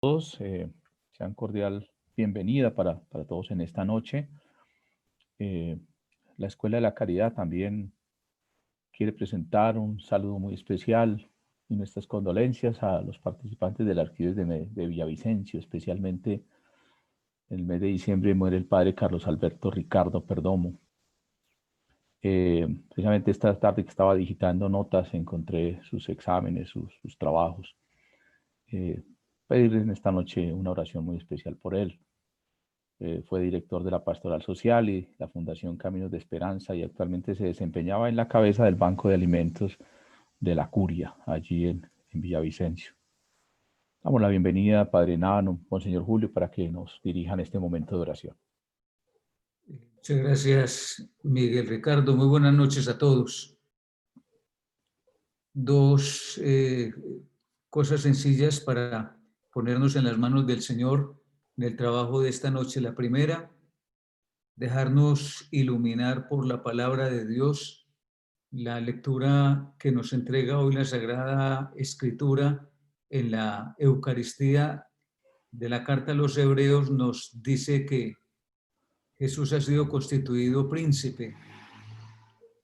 Todos, sean cordial bienvenida para todos en esta noche. Eh, la Escuela de la Caridad también quiere presentar un saludo muy especial y nuestras condolencias a los participantes de la Arquidiócesis de Villavicencio, especialmente en el mes de diciembre muere el padre Carlos Alberto Ricardo Perdomo. Precisamente esta tarde que estaba digitando notas encontré sus exámenes, sus trabajos. Pedir en esta noche una oración muy especial por él. Fue director de la Pastoral Social y la Fundación Caminos de Esperanza y actualmente se desempeñaba en la cabeza del Banco de Alimentos de la Curia, allí en Villavicencio. Damos la bienvenida, Padre Nano, Monseñor Julio, para que nos dirijan este momento de oración. Muchas gracias, Miguel Ricardo. Muy buenas noches a todos. Dos cosas sencillas para ponernos en las manos del Señor en el trabajo de esta noche. La primera, dejarnos iluminar por la palabra de Dios. La lectura que nos entrega hoy la Sagrada Escritura en la Eucaristía de la Carta a los Hebreos nos dice que Jesús ha sido constituido príncipe,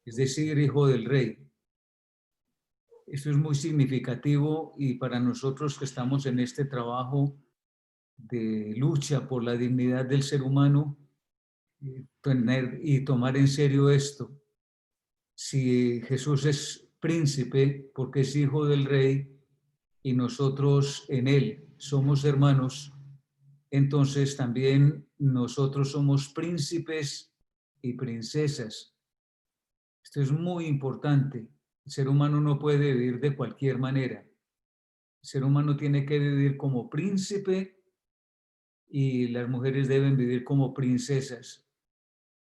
es decir, hijo del rey. Esto es muy significativo y para nosotros que estamos en este trabajo de lucha por la dignidad del ser humano, tener y tomar en serio esto. Si Jesús es príncipe porque es hijo del rey y nosotros en él somos hermanos, entonces también nosotros somos príncipes y princesas. Esto es muy importante. El ser humano no puede vivir de cualquier manera. El ser humano tiene que vivir como príncipe y las mujeres deben vivir como princesas.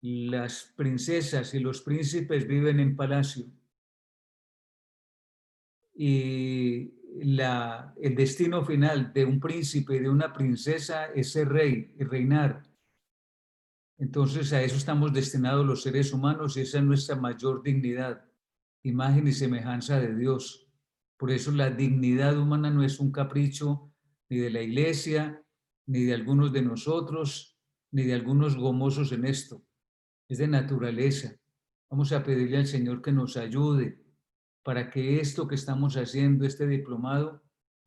Las princesas y los príncipes viven en palacio y el destino final de un príncipe y de una princesa es ser rey y reinar. Entonces a eso estamos destinados los seres humanos y esa es nuestra mayor dignidad, imagen y semejanza de Dios. Por eso la dignidad humana no es un capricho ni de la iglesia, ni de algunos de nosotros, ni de algunos gomosos en esto. Es de naturaleza. Vamos a pedirle al Señor que nos ayude para que esto que estamos haciendo, este diplomado,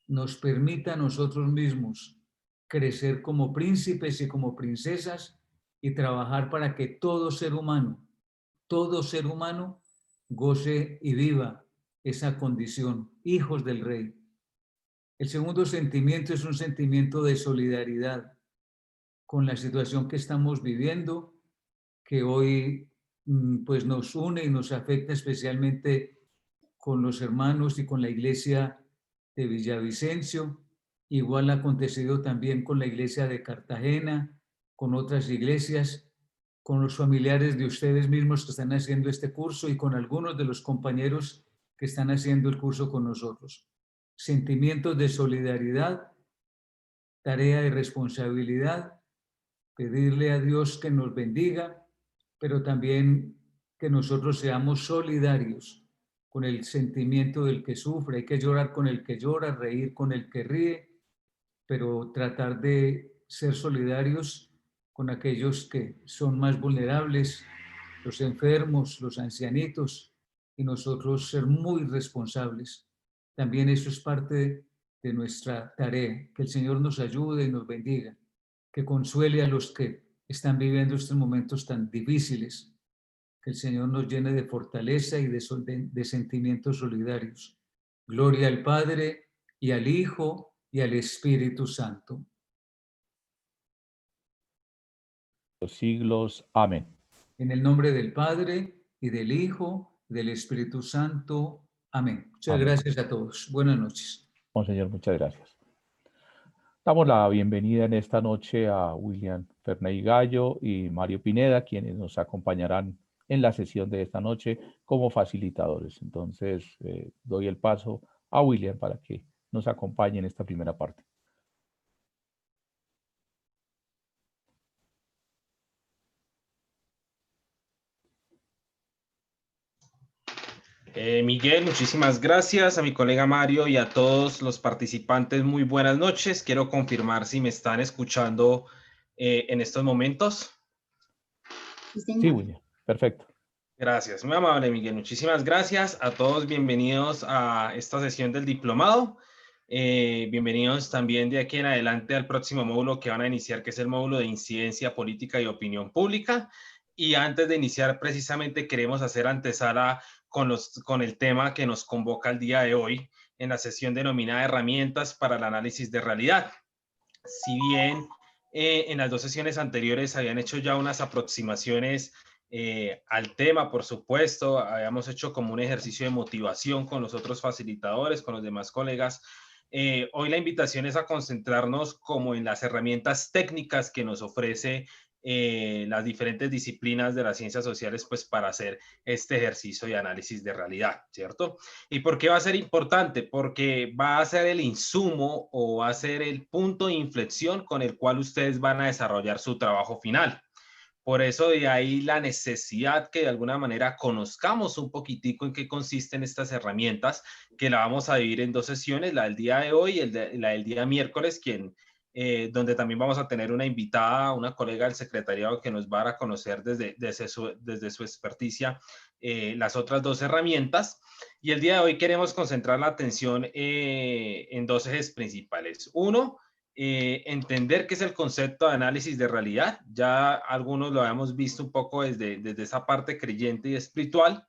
nos permita a nosotros mismos crecer como príncipes y como princesas y trabajar para que todo ser humano goce y viva esa condición, hijos del Rey. El segundo sentimiento es un sentimiento de solidaridad con la situación que estamos viviendo, que hoy pues nos une y nos afecta especialmente con los hermanos y con la iglesia de Villavicencio. Igual ha acontecido también con la iglesia de Cartagena, con otras iglesias, con los familiares de ustedes mismos que están haciendo este curso y con algunos de los compañeros que están haciendo el curso con nosotros. Sentimientos de solidaridad, tarea de responsabilidad, pedirle a Dios que nos bendiga, pero también que nosotros seamos solidarios con el sentimiento del que sufre. Hay que llorar con el que llora, reír con el que ríe, pero tratar de ser solidarios con aquellos que son más vulnerables, los enfermos, los ancianitos, y nosotros ser muy responsables. También eso es parte de nuestra tarea. Que el Señor nos ayude y nos bendiga, que consuele a los que están viviendo estos momentos tan difíciles, que el Señor nos llene de fortaleza y de sentimientos solidarios. Gloria al Padre y al Hijo y al Espíritu Santo. Los siglos. Amén. En el nombre del Padre y del Hijo y del Espíritu Santo. Amén. Muchas Amén. gracias a todos. Buenas noches. Monseñor, muchas gracias. Damos la bienvenida en esta noche a William Ferney Gallo y Mario Pineda, quienes nos acompañarán en la sesión de esta noche como facilitadores. Entonces, doy el paso a William para que nos acompañe en esta primera parte. Miguel, muchísimas gracias. A mi colega Mario y a todos los participantes, muy buenas noches. Quiero confirmar si me están escuchando en estos momentos. Sí, William. Perfecto. Gracias, muy amable, Miguel. Muchísimas gracias a todos. Bienvenidos a esta sesión del diplomado. Bienvenidos también de aquí en adelante al próximo módulo que van a iniciar, que es el módulo de incidencia política y opinión pública. Y antes de iniciar, precisamente queremos hacer antesala con el tema que nos convoca el día de hoy en la sesión denominada Herramientas para el análisis de realidad. Si bien en las dos sesiones anteriores habían hecho ya unas aproximaciones al tema, por supuesto, habíamos hecho como un ejercicio de motivación con los otros facilitadores, con los demás colegas. Hoy la invitación es a concentrarnos como en las herramientas técnicas que nos ofrece las diferentes disciplinas de las ciencias sociales, pues para hacer este ejercicio de análisis de realidad, ¿cierto? ¿Y por qué va a ser importante? Porque va a ser el insumo o va a ser el punto de inflexión con el cual ustedes van a desarrollar su trabajo final. Por eso de ahí la necesidad que de alguna manera conozcamos un poquitico en qué consisten estas herramientas, que la vamos a dividir en dos sesiones, la del día de hoy y la del día miércoles, donde también vamos a tener una invitada, una colega del secretariado que nos va a dar a conocer desde su experticia las otras dos herramientas. Y el día de hoy queremos concentrar la atención en dos ejes principales. Uno, entender qué es el concepto de análisis de realidad. Ya algunos lo habíamos visto un poco desde esa parte creyente y espiritual,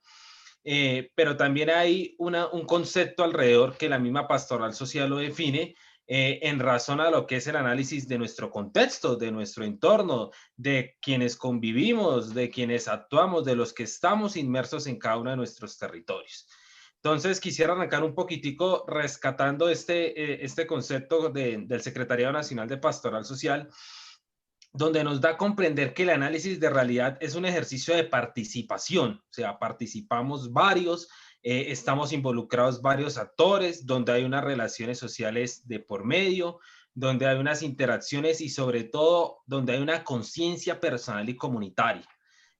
pero también hay un concepto alrededor que la misma pastoral social lo define en razón a lo que es el análisis de nuestro contexto, de nuestro entorno, de quienes convivimos, de quienes actuamos, de los que estamos inmersos en cada uno de nuestros territorios. Entonces, quisiera arrancar un poquitico rescatando este concepto del Secretariado Nacional de Pastoral Social, donde nos da a comprender que el análisis de realidad es un ejercicio de participación, o sea, participamos varios, estamos involucrados varios actores, donde hay unas relaciones sociales de por medio, donde hay unas interacciones y sobre todo donde hay una conciencia personal y comunitaria.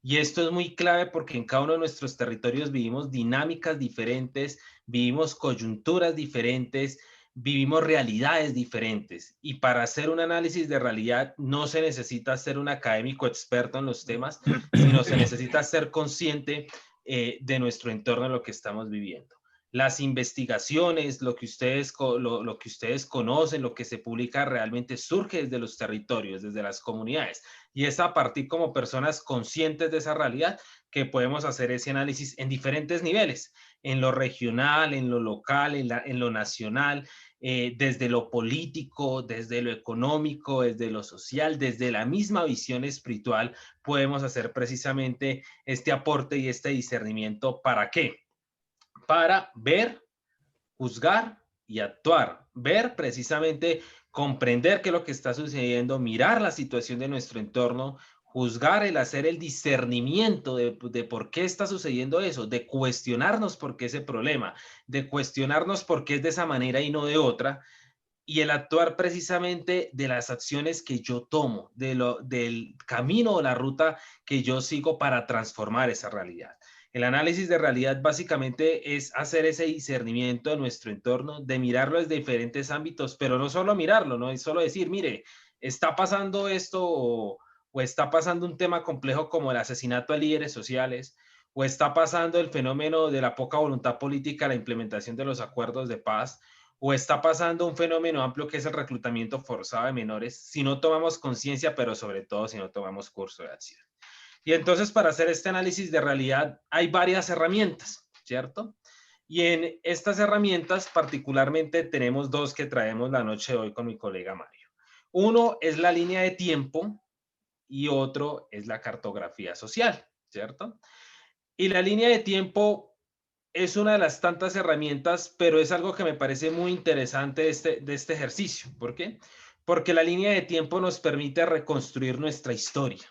Y esto es muy clave porque en cada uno de nuestros territorios vivimos dinámicas diferentes, vivimos coyunturas diferentes, vivimos realidades diferentes. Y para hacer un análisis de realidad no se necesita ser un académico experto en los temas, sino se necesita ser consciente de nuestro entorno, de lo que estamos viviendo. Las investigaciones, lo que ustedes conocen, lo que se publica realmente surge desde los territorios, desde las comunidades. Y es a partir como personas conscientes de esa realidad que podemos hacer ese análisis en diferentes niveles, en lo regional, en lo local, en lo nacional, desde lo político, desde lo económico, desde lo social, desde la misma visión espiritual, podemos hacer precisamente este aporte y este discernimiento. ¿Para qué? Para ver, juzgar y actuar. Ver precisamente, comprender qué es lo que está sucediendo, mirar la situación de nuestro entorno, juzgar, el hacer el discernimiento de por qué está sucediendo eso, de cuestionarnos por qué ese problema, de cuestionarnos por qué es de esa manera y no de otra, y el actuar precisamente de las acciones que yo tomo, del camino o la ruta que yo sigo para transformar esa realidad. El análisis de realidad básicamente es hacer ese discernimiento de nuestro entorno, de mirarlo desde diferentes ámbitos, pero no solo mirarlo, no es solo decir, mire, está pasando esto o está pasando un tema complejo como el asesinato de líderes sociales, o está pasando el fenómeno de la poca voluntad política, la implementación de los acuerdos de paz, o está pasando un fenómeno amplio que es el reclutamiento forzado de menores, si no tomamos conciencia, pero sobre todo si no tomamos curso de acción. Y entonces para hacer este análisis de realidad hay varias herramientas, ¿cierto? Y en estas herramientas particularmente tenemos dos que traemos la noche de hoy con mi colega Mario. Uno es la línea de tiempo y otro es la cartografía social, ¿cierto? Y la línea de tiempo es una de las tantas herramientas, pero es algo que me parece muy interesante de este ejercicio. ¿Por qué? Porque la línea de tiempo nos permite reconstruir nuestra historia,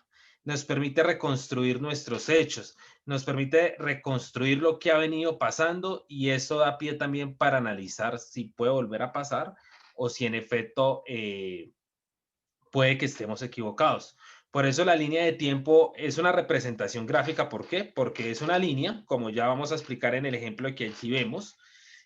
nos permite reconstruir nuestros hechos, nos permite reconstruir lo que ha venido pasando y eso da pie también para analizar si puede volver a pasar o si en efecto puede que estemos equivocados. Por eso la línea de tiempo es una representación gráfica. ¿Por qué? Porque es una línea, como ya vamos a explicar en el ejemplo que aquí vemos,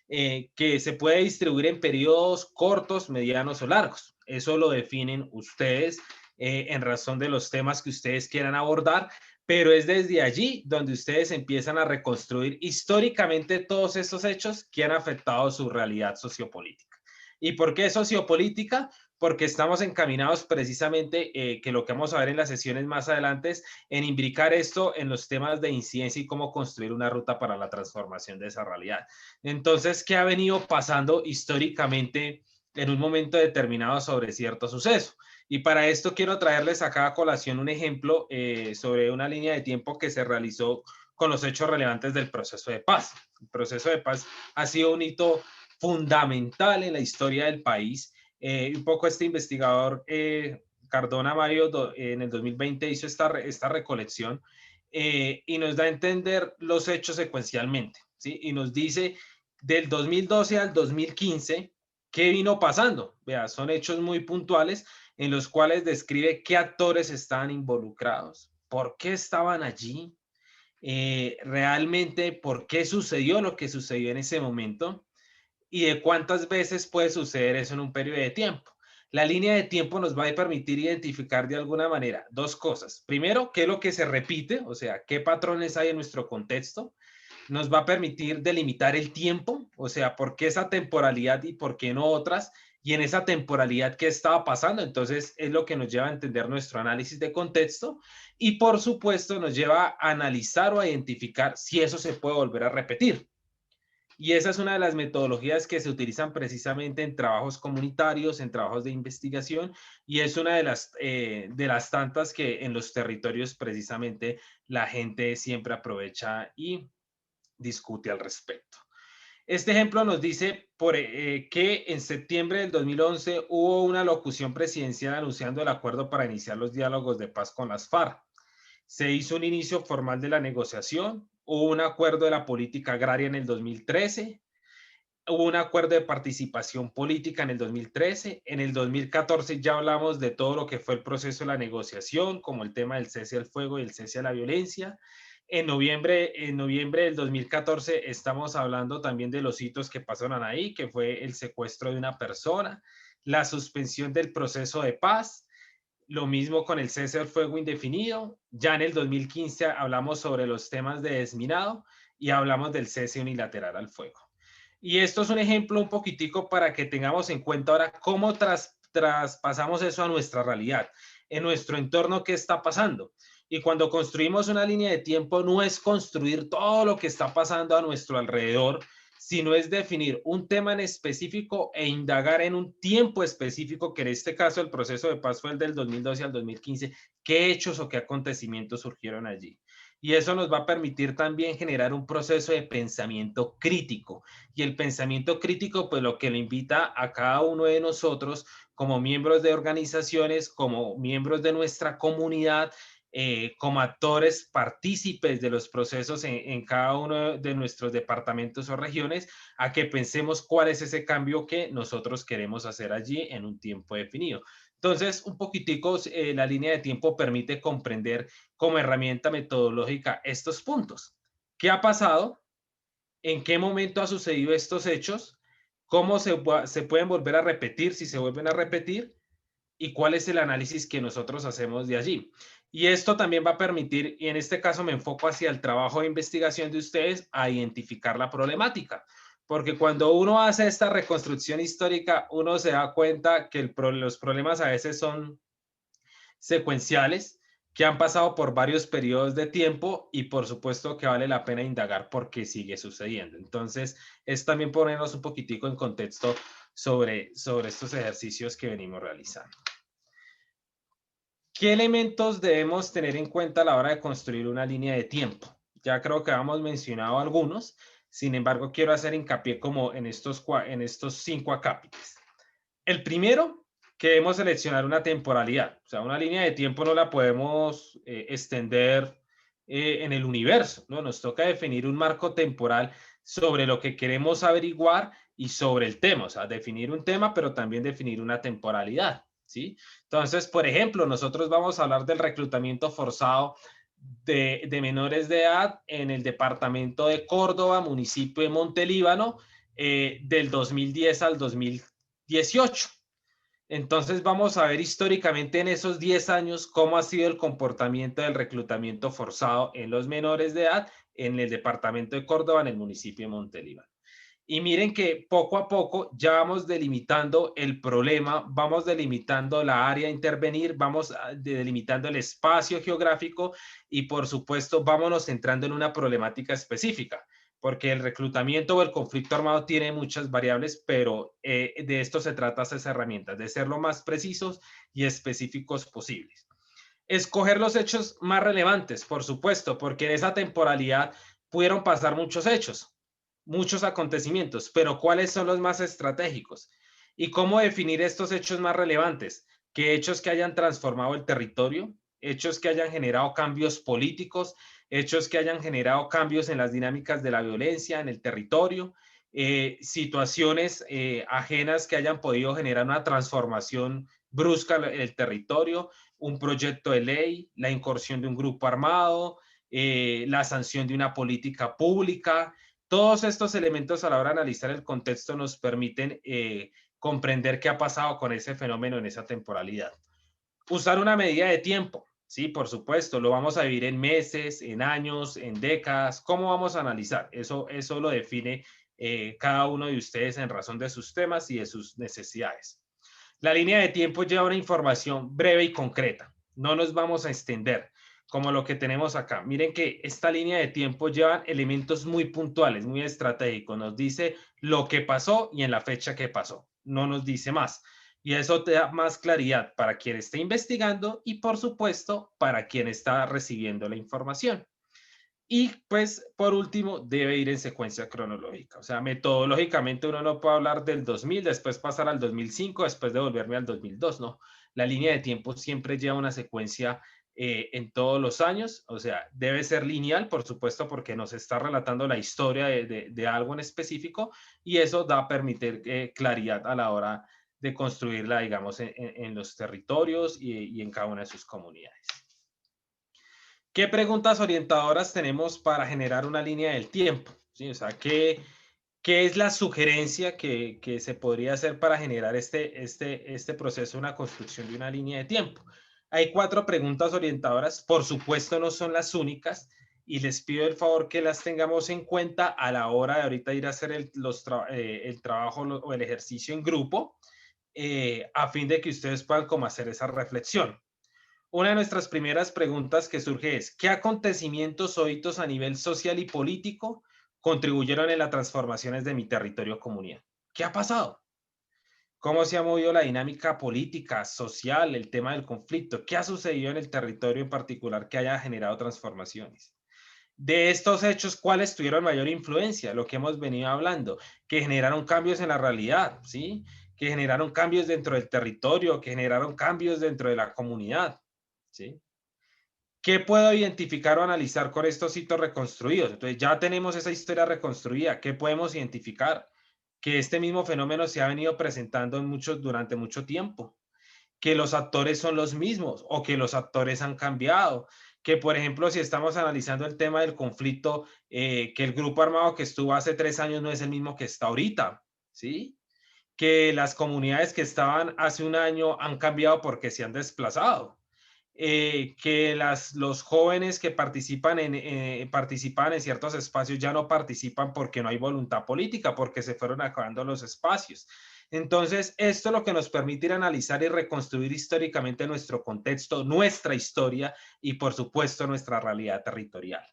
que se puede distribuir en periodos cortos, medianos o largos. Eso lo definen ustedes en razón de los temas que ustedes quieran abordar, pero es desde allí donde ustedes empiezan a reconstruir históricamente todos estos hechos que han afectado su realidad sociopolítica. ¿Y por qué sociopolítica? Porque estamos encaminados precisamente, que lo que vamos a ver en las sesiones más adelante es en imbricar esto en los temas de incidencia y cómo construir una ruta para la transformación de esa realidad. Entonces, ¿qué ha venido pasando históricamente en un momento determinado sobre cierto suceso? Y para esto quiero traerles acá a colación un ejemplo sobre una línea de tiempo que se realizó con los hechos relevantes del proceso de paz. El proceso de paz ha sido un hito fundamental en la historia del país. Un poco este investigador Cardona Mario en el 2020 hizo esta recolección y nos da a entender los hechos secuencialmente, ¿sí? Y nos dice del 2012 al 2015 qué vino pasando. Vea, son hechos muy puntuales en los cuales describe qué actores estaban involucrados, por qué estaban allí, realmente por qué sucedió lo que sucedió en ese momento y de cuántas veces puede suceder eso en un periodo de tiempo. La línea de tiempo nos va a permitir identificar de alguna manera dos cosas. Primero, qué es lo que se repite, o sea, qué patrones hay en nuestro contexto. Nos va a permitir delimitar el tiempo, o sea, por qué esa temporalidad y por qué no otras, y en esa temporalidad qué estaba pasando. Entonces, es lo que nos lleva a entender nuestro análisis de contexto y, por supuesto, nos lleva a analizar o a identificar si eso se puede volver a repetir. Y esa es una de las metodologías que se utilizan precisamente en trabajos comunitarios, en trabajos de investigación, y es una de las tantas que en los territorios precisamente la gente siempre aprovecha y discute al respecto. Este ejemplo nos dice que en septiembre del 2011 hubo una locución presidencial anunciando el acuerdo para iniciar los diálogos de paz con las FARC. Se hizo un inicio formal de la negociación, hubo un acuerdo de la política agraria en el 2013, hubo un acuerdo de participación política en el 2013, en el 2014 ya hablamos de todo lo que fue el proceso de la negociación, como el tema del cese al fuego y el cese a la violencia. En noviembre del 2014 estamos hablando también de los hitos que pasaron ahí, que fue el secuestro de una persona, la suspensión del proceso de paz, lo mismo con el cese al fuego indefinido. Ya en el 2015 hablamos sobre los temas de desminado y hablamos del cese unilateral al fuego. Y esto es un ejemplo un poquitico para que tengamos en cuenta ahora cómo traspasamos eso a nuestra realidad, en nuestro entorno, qué está pasando. Y cuando construimos una línea de tiempo, no es construir todo lo que está pasando a nuestro alrededor, sino es definir un tema en específico e indagar en un tiempo específico, que en este caso el proceso de paz fue el del 2012 al 2015, qué hechos o qué acontecimientos surgieron allí. Y eso nos va a permitir también generar un proceso de pensamiento crítico. Y el pensamiento crítico, pues lo que le invita a cada uno de nosotros como miembros de organizaciones, como miembros de nuestra comunidad, como actores partícipes de los procesos en cada uno de nuestros departamentos o regiones, a que pensemos cuál es ese cambio que nosotros queremos hacer allí en un tiempo definido. Entonces, un poquitico, la línea de tiempo permite comprender como herramienta metodológica estos puntos. ¿Qué ha pasado? ¿En qué momento ha sucedido estos hechos? ¿Cómo se pueden volver a repetir si se vuelven a repetir? ¿Y cuál es el análisis que nosotros hacemos de allí? Y esto también va a permitir, y en este caso me enfoco hacia el trabajo de investigación de ustedes, a identificar la problemática. Porque cuando uno hace esta reconstrucción histórica, uno se da cuenta que los problemas a veces son secuenciales, que han pasado por varios periodos de tiempo y por supuesto que vale la pena indagar por qué sigue sucediendo. Entonces, es también ponernos un poquitico en contexto sobre estos ejercicios que venimos realizando. ¿Qué elementos debemos tener en cuenta a la hora de construir una línea de tiempo? Ya creo que hemos mencionado algunos, sin embargo, quiero hacer hincapié como en estos 5 acápites. El primero, que debemos seleccionar una temporalidad. O sea, una línea de tiempo no la podemos extender en el universo, ¿no? Nos toca definir un marco temporal sobre lo que queremos averiguar y sobre el tema. O sea, definir un tema, pero también definir una temporalidad, ¿sí? Entonces, por ejemplo, nosotros vamos a hablar del reclutamiento forzado de menores de edad en el departamento de Córdoba, municipio de Montelíbano, del 2010 al 2018. Entonces vamos a ver históricamente en esos 10 años cómo ha sido el comportamiento del reclutamiento forzado en los menores de edad en el departamento de Córdoba, en el municipio de Montelíbano. Y miren que poco a poco ya vamos delimitando el problema, vamos delimitando la área a intervenir, vamos delimitando el espacio geográfico y por supuesto vámonos entrando en una problemática específica, porque el reclutamiento o el conflicto armado tiene muchas variables, pero de esto se trata esas herramientas, de ser lo más precisos y específicos posibles. Escoger los hechos más relevantes, por supuesto, porque en esa temporalidad pudieron pasar muchos hechos, muchos acontecimientos, pero ¿cuáles son los más estratégicos? ¿Y cómo definir estos hechos más relevantes? ¿Qué hechos que hayan transformado el territorio? ¿Hechos que hayan generado cambios políticos? ¿Hechos que hayan generado cambios en las dinámicas de la violencia en el territorio? Situaciones ajenas que hayan podido generar una transformación brusca en el territorio, un proyecto de ley, la incursión de un grupo armado, la sanción de una política pública. Todos estos elementos a la hora de analizar el contexto nos permiten comprender qué ha pasado con ese fenómeno en esa temporalidad. Usar una medida de tiempo, sí, por supuesto, lo vamos a vivir en meses, en años, en décadas. ¿Cómo vamos a analizar? Eso lo define cada uno de ustedes en razón de sus temas y de sus necesidades. La línea de tiempo lleva una información breve y concreta. No nos vamos a extender como lo que tenemos acá. Miren que esta línea de tiempo lleva elementos muy puntuales, muy estratégicos. Nos dice lo que pasó y en la fecha que pasó. No nos dice más. Y eso te da más claridad para quien esté investigando y, por supuesto, para quien está recibiendo la información. Y pues, por último, debe ir en secuencia cronológica. O sea, metodológicamente uno no puede hablar del 2000, después pasar al 2005, después devolverme al 2002, no. La línea de tiempo siempre lleva una secuencia en todos los años. O sea, debe ser lineal, por supuesto, porque nos está relatando la historia de algo en específico y eso da a permitir claridad a la hora de construirla, digamos, en los territorios y en cada una de sus comunidades. ¿Qué preguntas orientadoras tenemos para generar una línea del tiempo? ¿Sí? O sea, ¿qué es la sugerencia que se podría hacer para generar este proceso, una construcción de una línea de tiempo? Hay 4 preguntas orientadoras, por supuesto no son las únicas, y les pido el favor que las tengamos en cuenta a la hora de ahorita ir a hacer el trabajo o el ejercicio en grupo, a fin de que ustedes puedan como hacer esa reflexión. Una de nuestras primeras preguntas que surge es, ¿qué acontecimientos o hitos a nivel social y político contribuyeron en las transformaciones de mi territorio o comunidad? ¿Qué ha pasado? ¿Cómo se ha movido la dinámica política, social, el tema del conflicto? ¿Qué ha sucedido en el territorio en particular que haya generado transformaciones? De estos hechos, ¿cuáles tuvieron mayor influencia? Lo que hemos venido hablando, que generaron cambios en la realidad, ¿sí? Que generaron cambios dentro del territorio, que generaron cambios dentro de la comunidad. ¿Sí? ¿Qué puedo identificar o analizar con estos hitos reconstruidos? Entonces ya tenemos esa historia reconstruida. ¿Qué podemos identificar? Que este mismo fenómeno se ha venido presentando durante mucho tiempo. Que los actores son los mismos o que los actores han cambiado. Que, por ejemplo, si estamos analizando el tema del conflicto, que el grupo armado que estuvo hace 3 años no es el mismo que está ahorita. ¿Sí? Que las comunidades que estaban hace un año han cambiado porque se han desplazado. Que los jóvenes que participan en ciertos espacios ya no participan porque no hay voluntad política, porque se fueron acabando los espacios. Entonces, esto es lo que nos permite ir a analizar y reconstruir históricamente nuestro contexto, nuestra historia y, por supuesto, nuestra realidad territorial.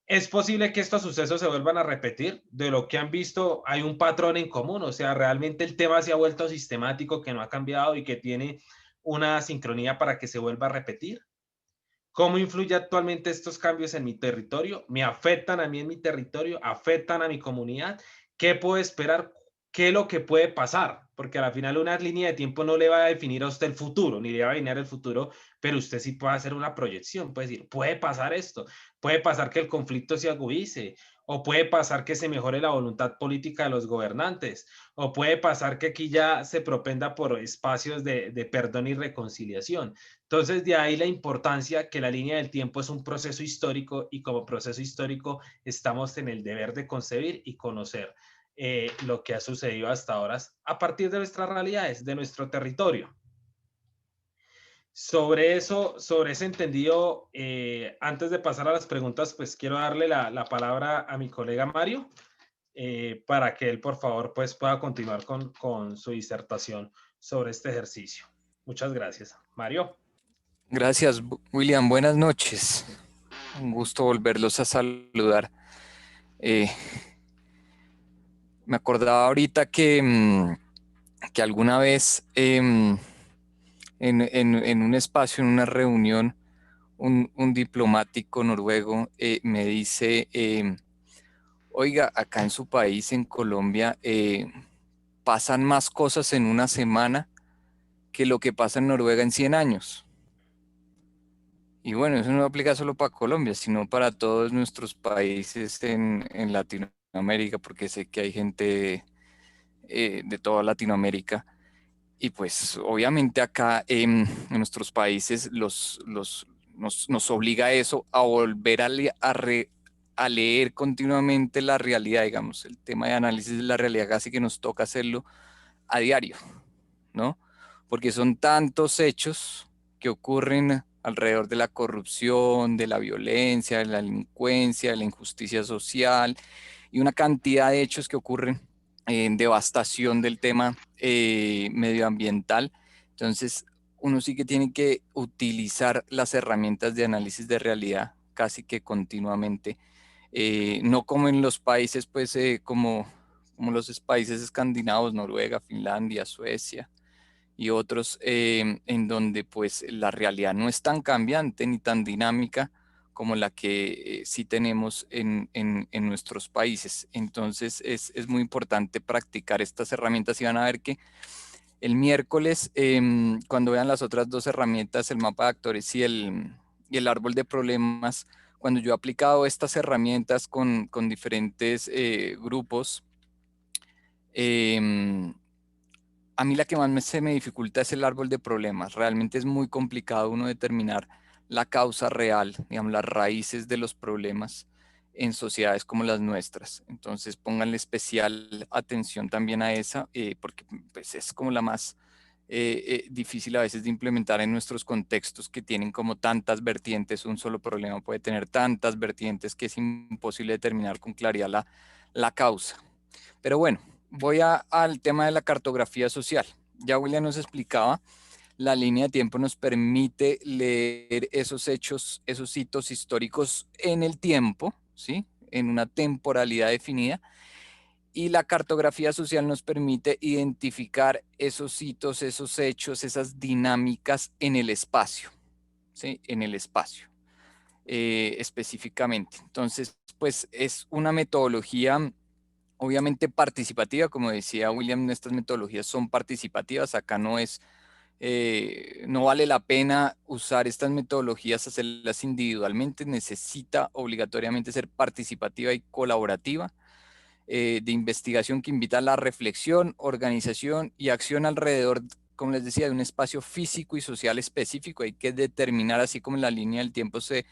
¿Es posible que estos sucesos se vuelvan a repetir? De lo que han visto, hay un patrón en común, o sea, realmente el tema se ha vuelto sistemático, que no ha cambiado y que tiene una sincronía para que se vuelva a repetir. ¿Cómo influye actualmente estos cambios en mi territorio? ¿Me afectan a mí en mi territorio? ¿Afectan a mi comunidad? ¿Qué puedo esperar? ¿Qué es lo que puede pasar? Porque al final una línea de tiempo no le va a definir a usted el futuro, ni le va a definir el futuro, pero usted sí puede hacer una proyección, puede decir, puede pasar esto, puede pasar que el conflicto se agudice, o puede pasar que se mejore la voluntad política de los gobernantes, o puede pasar que aquí ya se propenda por espacios de perdón y reconciliación. Entonces, de ahí la importancia que la línea del tiempo es un proceso histórico y como proceso histórico estamos en el deber de concebir y conocer lo que ha sucedido hasta ahora a partir de nuestras realidades, de nuestro territorio. Sobre eso, sobre ese entendido, antes de pasar a las preguntas, pues quiero darle la palabra a mi colega Mario para que él, por favor, pues pueda continuar con su disertación sobre este ejercicio. Muchas gracias. Mario. Gracias, William. Buenas noches. Un gusto volverlos a saludar. Me acordaba ahorita que alguna vez en un espacio, en una reunión, un diplomático noruego me dice, oiga, acá en su país, en Colombia, pasan más cosas en una semana que lo que pasa en Noruega en 100 años. Y bueno, eso no aplica solo para Colombia, sino para todos nuestros países en Latinoamérica, porque sé que hay gente de toda Latinoamérica. Y pues obviamente acá en nuestros países nos obliga eso a volver a leer continuamente la realidad, digamos. El tema de análisis de la realidad casi que nos toca hacerlo a diario, ¿no? Porque son tantos hechos que ocurren alrededor de la corrupción, de la violencia, de la delincuencia, de la injusticia social y una cantidad de hechos que ocurren en devastación del tema medioambiental. Entonces, uno sí que tiene que utilizar las herramientas de análisis de realidad casi que continuamente, no como en los países, pues, como los países escandinavos, Noruega, Finlandia, Suecia y otros, en donde pues la realidad no es tan cambiante ni tan dinámica como la que sí tenemos en nuestros países. Entonces es muy importante practicar estas herramientas y van a ver que el miércoles, cuando vean las otras dos herramientas, el mapa de actores y el árbol de problemas, cuando yo he aplicado estas herramientas con diferentes grupos, a mí la que más se me dificulta es el árbol de problemas. Realmente es muy complicado uno determinar la causa real, digamos, las raíces de los problemas en sociedades como las nuestras. Entonces pónganle especial atención también a esa, porque pues, es como la más difícil a veces de implementar en nuestros contextos que tienen como tantas vertientes. Un solo problema puede tener tantas vertientes que es imposible determinar con claridad la causa. Pero bueno, voy al tema de la cartografía social. Ya William nos explicaba, la línea de tiempo nos permite leer esos hechos, esos hitos históricos en el tiempo, ¿sí? En una temporalidad definida. Y la cartografía social nos permite identificar esos hitos, esos hechos, esas dinámicas en el espacio, ¿sí? En el espacio, específicamente. Entonces, pues es una metodología obviamente participativa, como decía William, estas metodologías son participativas, acá no vale la pena usar estas metodologías, hacerlas individualmente, necesita obligatoriamente ser participativa y colaborativa, de investigación que invita a la reflexión, organización y acción alrededor, como les decía, de un espacio físico y social específico. Hay que determinar, así como en la línea del tiempo se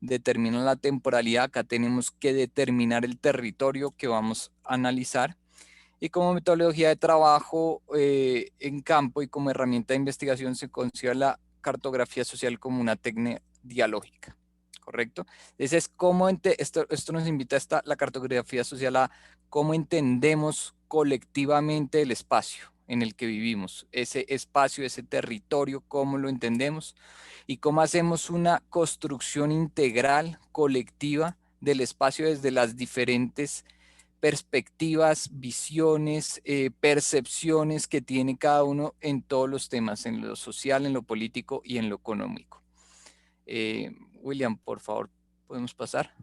determina la temporalidad, acá tenemos que determinar el territorio que vamos a analizar. Y como metodología de trabajo en campo y como herramienta de investigación se considera la cartografía social como una técnica dialógica, ¿correcto? Entonces es cómo esto nos invita a la cartografía social a cómo entendemos colectivamente el espacio en el que vivimos, ese espacio, ese territorio, cómo lo entendemos y cómo hacemos una construcción integral, colectiva del espacio desde las diferentes perspectivas, visiones, percepciones que tiene cada uno en todos los temas, en lo social, en lo político y en lo económico. William, por favor, ¿podemos pasar?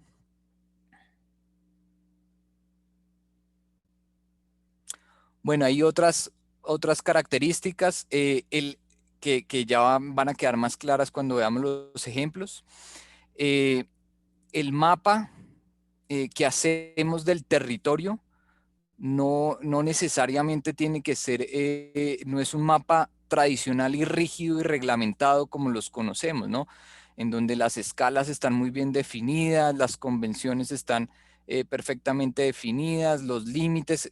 Bueno, hay otras características que ya van a quedar más claras cuando veamos los ejemplos. El mapa que hacemos del territorio no necesariamente tiene que ser, no es un mapa tradicional y rígido y reglamentado como los conocemos, ¿no? En donde las escalas están muy bien definidas, las convenciones están perfectamente definidas, los límites.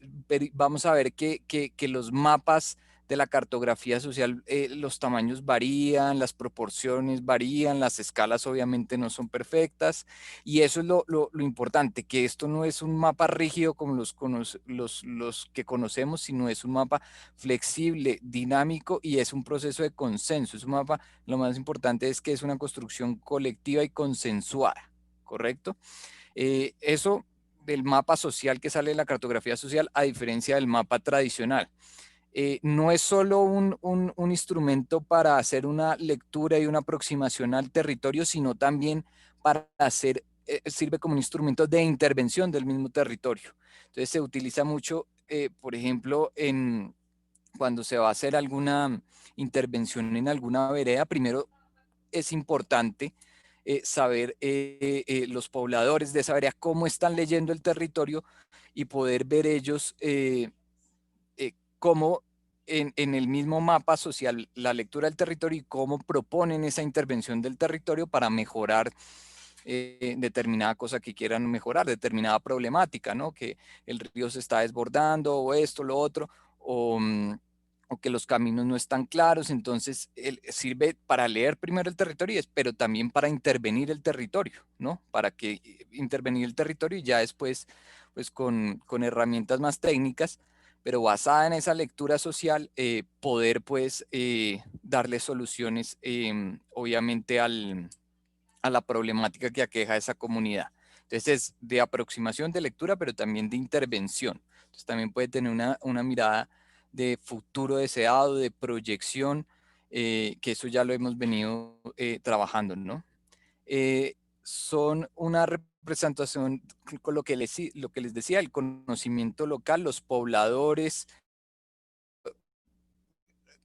Vamos a ver que los mapas de la cartografía social, los tamaños varían, las proporciones varían, las escalas obviamente no son perfectas, y eso es lo importante, que esto no es un mapa rígido como los que conocemos, sino es un mapa flexible, dinámico, y es un proceso de consenso. Es un mapa, lo más importante es que es una construcción colectiva y consensuada, ¿correcto? Eso del mapa social que sale de la cartografía social, a diferencia del mapa tradicional. No es solo un instrumento para hacer una lectura y una aproximación al territorio, sino también para hacer, sirve como un instrumento de intervención del mismo territorio. Entonces se utiliza mucho, por ejemplo, cuando se va a hacer alguna intervención en alguna vereda. Primero es importante saber los pobladores de esa vereda cómo están leyendo el territorio y poder ver ellos cómo en el mismo mapa social la lectura del territorio y cómo proponen esa intervención del territorio para mejorar determinada cosa que quieran mejorar, determinada problemática, ¿no? Que el río se está desbordando o esto, lo otro, o que los caminos no están claros. Entonces sirve para leer primero el territorio, pero también para intervenir el territorio, ¿no? Para que intervenir el territorio y ya después, pues con herramientas más técnicas, pero basada en esa lectura social, poder pues darle soluciones obviamente a la problemática que aqueja a esa comunidad. Entonces es de aproximación, de lectura, pero también de intervención. Entonces también puede tener una mirada de futuro deseado, de proyección, que eso ya lo hemos venido trabajando, ¿no? Son una representación con lo que les decía, el conocimiento local, los pobladores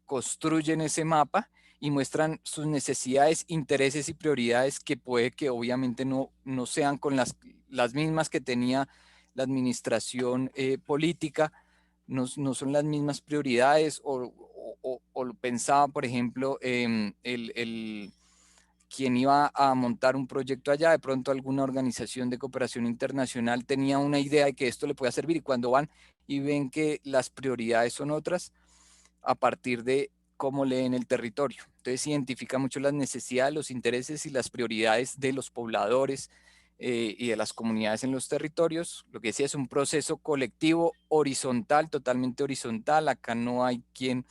construyen ese mapa y muestran sus necesidades, intereses y prioridades, que puede que obviamente no sean con las mismas que tenía la administración política, no son las mismas prioridades, o pensaba, por ejemplo, quien iba a montar un proyecto allá, de pronto alguna organización de cooperación internacional tenía una idea de que esto le pueda servir, y cuando van y ven que las prioridades son otras, a partir de cómo leen el territorio. Entonces identifica mucho las necesidades, los intereses y las prioridades de los pobladores y de las comunidades en los territorios. Lo que decía, es un proceso colectivo horizontal, totalmente horizontal. Acá no hay quien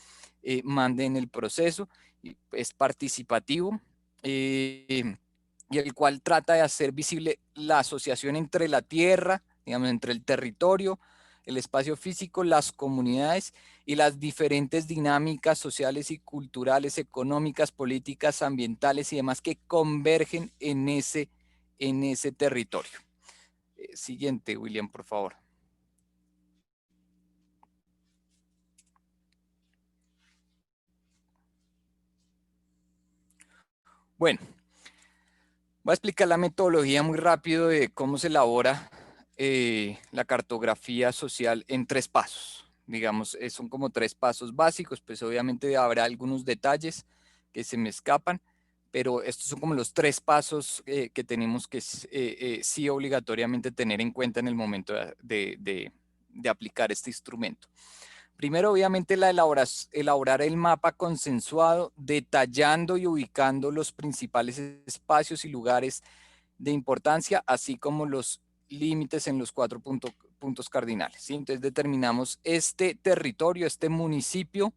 mande en el proceso, es participativo, y el cual trata de hacer visible la asociación entre la tierra, digamos, entre el territorio, el espacio físico, las comunidades y las diferentes dinámicas sociales y culturales, económicas, políticas, ambientales y demás que convergen en ese territorio. Siguiente, William, por favor. Bueno, voy a explicar la metodología muy rápido de cómo se elabora la cartografía social en 3 pasos. Digamos, son como 3 pasos básicos, pues obviamente habrá algunos detalles que se me escapan, pero estos son como los 3 pasos que tenemos que sí obligatoriamente tener en cuenta en el momento de aplicar este instrumento. Primero, obviamente, elaborar el mapa consensuado, detallando y ubicando los principales espacios y lugares de importancia, así como los límites en los 4 puntos cardinales, ¿sí? Entonces determinamos este territorio, este municipio,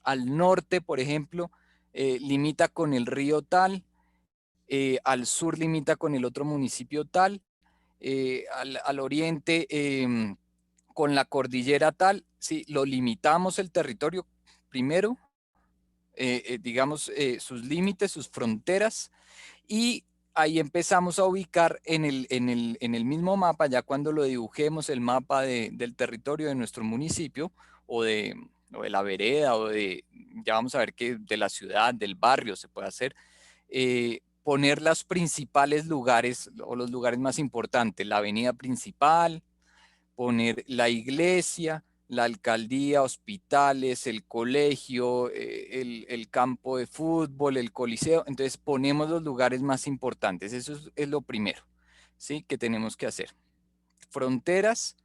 al norte, por ejemplo, limita con el río tal, al sur limita con el otro municipio tal, al oriente con la cordillera tal. Sí, lo limitamos el territorio primero, digamos, sus límites, sus fronteras, y ahí empezamos a ubicar en el mismo mapa, ya cuando lo dibujemos, el mapa del territorio de nuestro municipio, o de la vereda, ya vamos a ver que de la ciudad, del barrio se puede hacer, poner los principales lugares o los lugares más importantes, la avenida principal, poner la iglesia, la alcaldía, hospitales, el colegio, el campo de fútbol, el coliseo. Entonces ponemos los lugares más importantes. Eso es lo primero, ¿sí? Que tenemos que hacer. Fronteras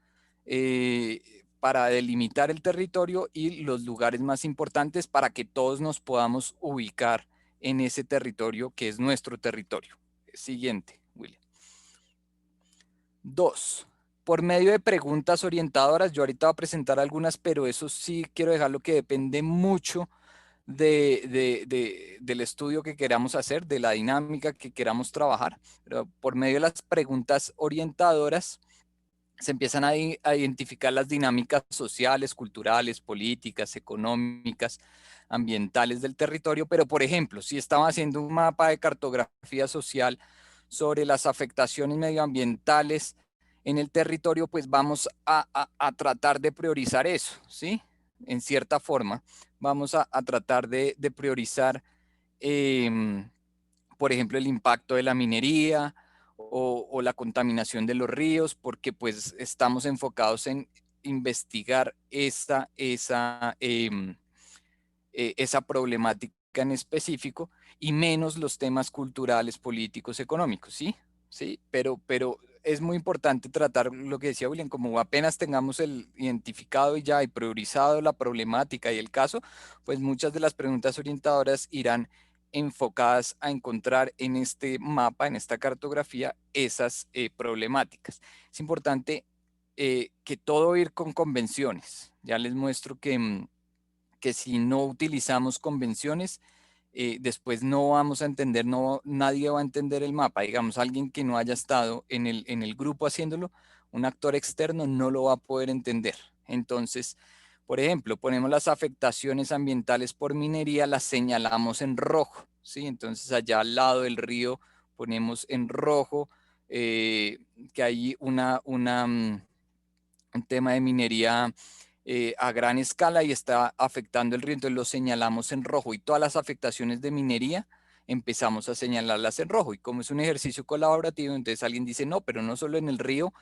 para delimitar el territorio y los lugares más importantes para que todos nos podamos ubicar en ese territorio que es nuestro territorio. Siguiente, William. 2. Por medio de preguntas orientadoras, yo ahorita voy a presentar algunas, pero eso sí quiero dejarlo que depende mucho del estudio que queramos hacer, de la dinámica que queramos trabajar. Pero por medio de las preguntas orientadoras, se empiezan a identificar las dinámicas sociales, culturales, políticas, económicas, ambientales del territorio. Pero, por ejemplo, si estamos haciendo un mapa de cartografía social sobre las afectaciones medioambientales en el territorio, pues vamos a tratar de priorizar eso, ¿sí? En cierta forma, vamos a tratar de priorizar, por ejemplo, el impacto de la minería o la contaminación de los ríos, porque pues estamos enfocados en investigar esa problemática en específico y menos los temas culturales, políticos, económicos, ¿sí? ¿Sí? Pero es muy importante tratar lo que decía William, como apenas tengamos el identificado y ya y priorizado la problemática y el caso, pues muchas de las preguntas orientadoras irán enfocadas a encontrar en este mapa, en esta cartografía, esas problemáticas. Es importante que todo ir con convenciones. Ya les muestro que si no utilizamos convenciones, después no vamos a entender, nadie va a entender el mapa. Digamos, alguien que no haya estado en el grupo haciéndolo, un actor externo no lo va a poder entender. Entonces, por ejemplo, ponemos las afectaciones ambientales por minería, las señalamos en rojo, ¿sí? Entonces, allá al lado del río ponemos en rojo que hay un tema de minería a gran escala y está afectando el río, entonces lo señalamos en rojo y todas las afectaciones de minería empezamos a señalarlas en rojo. Y como es un ejercicio colaborativo, entonces alguien dice, no, pero no solo en el río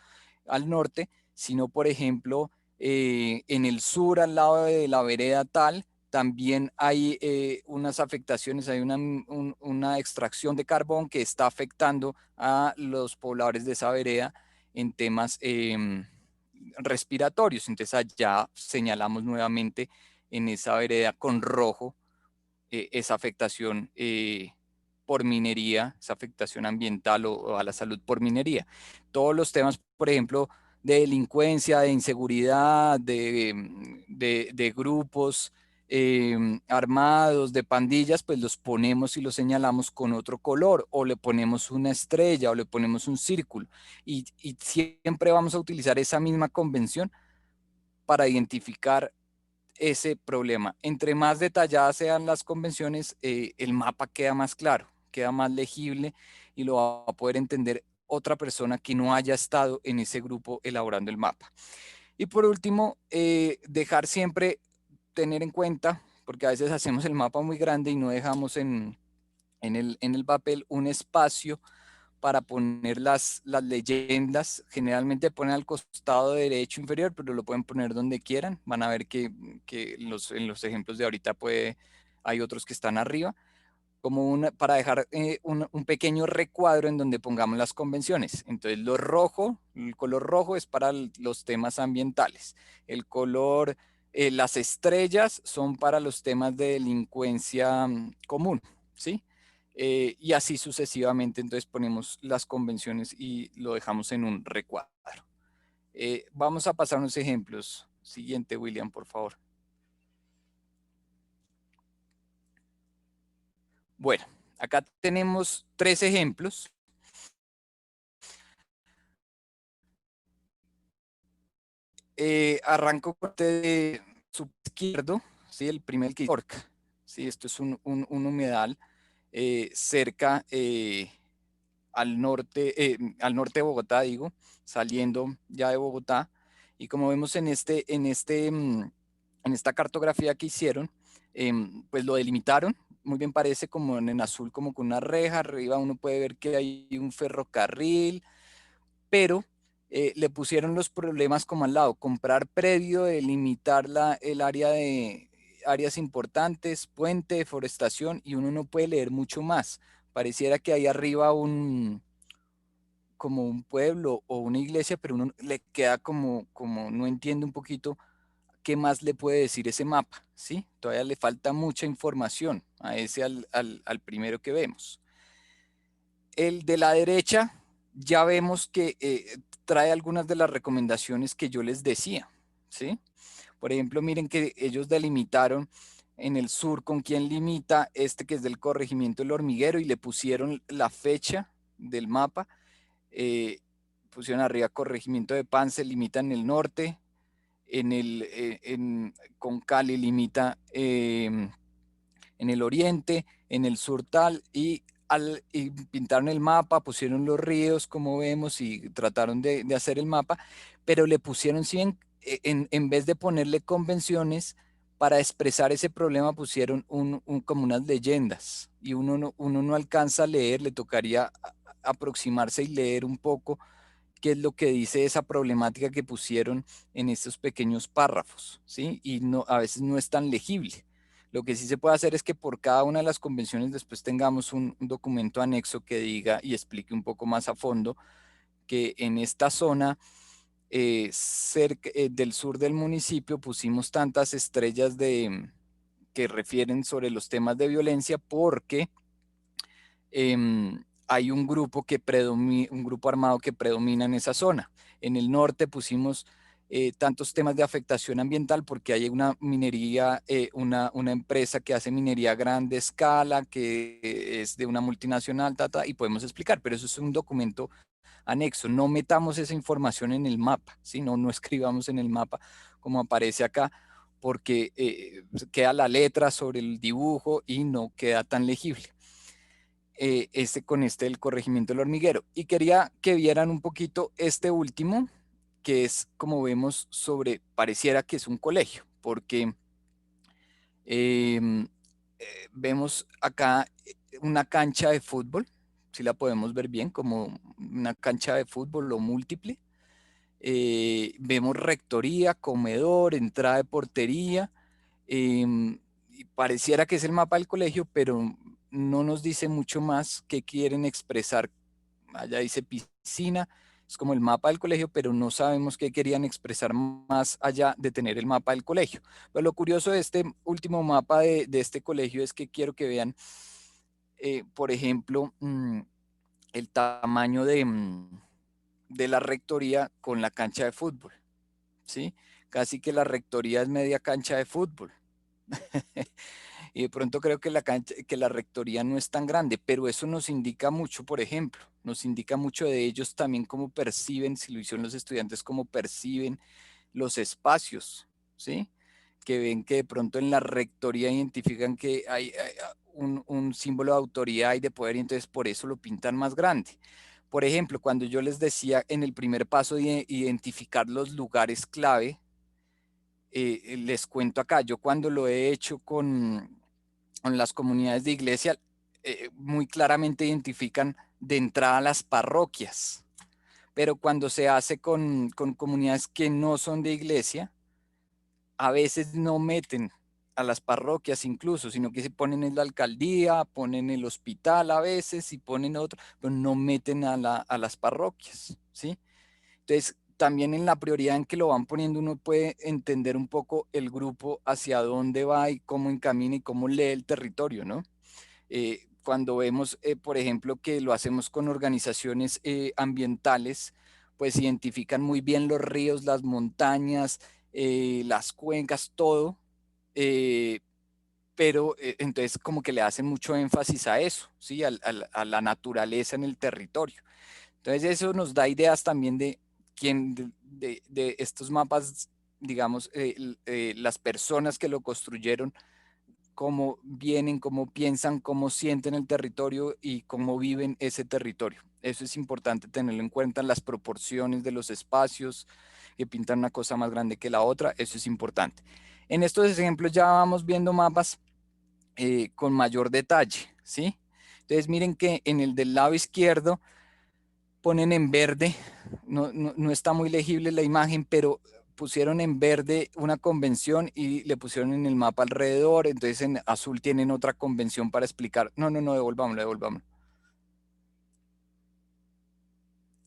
al norte, sino por ejemplo en el sur al lado de la vereda tal, también hay unas afectaciones, hay una extracción de carbón que está afectando a los pobladores de esa vereda en temas respiratorios. Entonces allá señalamos nuevamente en esa vereda con rojo esa afectación por minería, esa afectación ambiental o a la salud por minería. Todos los temas, por ejemplo, de delincuencia, de inseguridad, de grupos armados, de pandillas, pues los ponemos y los señalamos con otro color, o le ponemos una estrella, o le ponemos un círculo. Y siempre vamos a utilizar esa misma convención para identificar ese problema. Entre más detalladas sean las convenciones, el mapa queda más claro, queda más legible y lo va a poder entender otra persona que no haya estado en ese grupo elaborando el mapa. Y por último, dejar siempre, tener en cuenta, porque a veces hacemos el mapa muy grande y no dejamos en el papel un espacio para poner las leyendas. Generalmente ponen al costado derecho inferior, pero lo pueden poner donde quieran. Van a ver que en los ejemplos de ahorita hay otros que están arriba, como para dejar un pequeño recuadro en donde pongamos las convenciones. Entonces el color rojo es para los temas ambientales. El color, las estrellas son para los temas de delincuencia común, ¿sí? Y así sucesivamente, entonces ponemos las convenciones y lo dejamos en un recuadro. Vamos a pasar unos ejemplos. Siguiente, William, por favor. Bueno, acá tenemos 3 ejemplos. Arranco con de su izquierdo, ¿sí? El primer que Orca, ¿sí? Esto es un humedal cerca al norte de Bogotá, digo, saliendo ya de Bogotá. Y como vemos en esta cartografía que hicieron, pues lo delimitaron, muy bien parece como en azul, como con una reja. Arriba uno puede ver que hay un ferrocarril, pero le pusieron los problemas como al lado: comprar predio, delimitar el área de áreas importantes, puente, deforestación, y uno no puede leer mucho más. Pareciera que hay arriba como un pueblo o una iglesia, pero uno le queda como no entiende un poquito qué más le puede decir ese mapa, ¿sí? Todavía le falta mucha información a ese al primero que vemos. El de la derecha ya vemos que trae algunas de las recomendaciones que yo les decía, ¿sí? Por ejemplo, miren que ellos delimitaron en el sur con quién limita este, que es del corregimiento del Hormiguero, y le pusieron la fecha del mapa. Pusieron arriba corregimiento de Pance, limita en el norte, con Cali limita en el oriente, en el sur tal, y pintaron el mapa, pusieron los ríos, como vemos, y trataron de hacer el mapa, pero le pusieron, sí, en vez de ponerle convenciones, para expresar ese problema pusieron como unas leyendas, y uno no alcanza a leer, le tocaría aproximarse y leer un poco qué es lo que dice esa problemática que pusieron en estos pequeños párrafos, ¿sí? Y no, a veces no es tan legible. Lo que sí se puede hacer es que por cada una de las convenciones después tengamos un documento anexo que diga y explique un poco más a fondo que en esta zona cerca del sur del municipio pusimos tantas estrellas que refieren sobre los temas de violencia porque hay un grupo un grupo armado que predomina en esa zona. En el norte pusimos tantos temas de afectación ambiental porque hay una minería, una empresa que hace minería a grande escala, que es de una multinacional, y podemos explicar, pero eso es un documento anexo. No metamos esa información en el mapa, ¿sí? No escribamos en el mapa como aparece acá, porque queda la letra sobre el dibujo y no queda tan legible. Con el corregimiento del Hormiguero. Y quería que vieran un poquito este último, que es, como vemos, pareciera que es un colegio, porque em, vemos acá una cancha de fútbol, si la podemos ver bien, como una cancha de fútbol o múltiple. Vemos rectoría, comedor, entrada de portería, y pareciera que es el mapa del colegio, pero no nos dice mucho más qué quieren expresar. Allá dice piscina, es como el mapa del colegio, pero no sabemos qué querían expresar más allá de tener el mapa del colegio. Pero lo curioso de este último mapa de este colegio es que quiero que vean, por ejemplo, el tamaño de la rectoría con la cancha de fútbol, ¿sí? Casi que la rectoría es media cancha de fútbol. Y de pronto creo que que la rectoría no es tan grande, pero eso nos indica mucho, por ejemplo, nos indica mucho de ellos también cómo perciben, si lo hicieron los estudiantes, cómo perciben los espacios, ¿sí? Que ven que de pronto en la rectoría identifican que hay un símbolo de autoridad y de poder, y entonces por eso lo pintan más grande. Por ejemplo, cuando yo les decía en el primer paso de identificar los lugares clave, les cuento acá, yo cuando lo he hecho con las comunidades de iglesia, muy claramente identifican de entrada las parroquias, pero cuando se hace con comunidades que no son de iglesia, a veces no meten a las parroquias incluso, sino que se ponen en la alcaldía, ponen el hospital a veces y ponen otro, pero no meten a las parroquias, ¿sí? Entonces, también en la prioridad en que lo van poniendo, uno puede entender un poco el grupo hacia dónde va y cómo encamina y cómo lee el territorio, ¿no? Cuando vemos, por ejemplo, que lo hacemos con organizaciones ambientales, pues identifican muy bien los ríos, las montañas, las cuencas, todo, eh, pero entonces como que le hacen mucho énfasis a eso, ¿sí? A la naturaleza en el territorio. Entonces eso nos da ideas también de quién, de estos mapas, digamos, las personas que lo construyeron, cómo vienen, cómo piensan, cómo sienten el territorio y cómo viven ese territorio. Eso es importante tenerlo en cuenta, las proporciones de los espacios, que pintan una cosa más grande que la otra, eso es importante. En estos ejemplos ya vamos viendo mapas con mayor detalle, ¿sí? Entonces miren que en el del lado izquierdo ponen en verde, no está muy legible la imagen, pero pusieron en verde una convención y le pusieron en el mapa alrededor, entonces en azul tienen otra convención para explicar. No, devolvámoslo.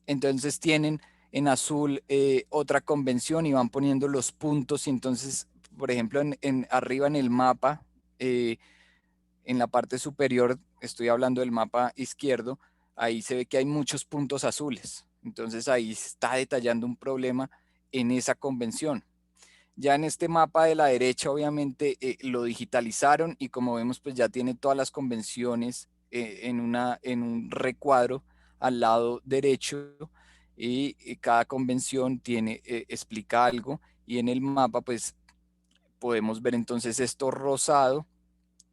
Entonces tienen en azul otra convención y van poniendo los puntos y entonces, por ejemplo, arriba en el mapa, en la parte superior, estoy hablando del mapa izquierdo, ahí se ve que hay muchos puntos azules. Entonces ahí está detallando un problema en esa convención. Ya en este mapa de la derecha, obviamente, lo digitalizaron y como vemos, pues ya tiene todas las convenciones en un recuadro al lado derecho y cada convención explica algo y en el mapa, pues podemos ver entonces esto rosado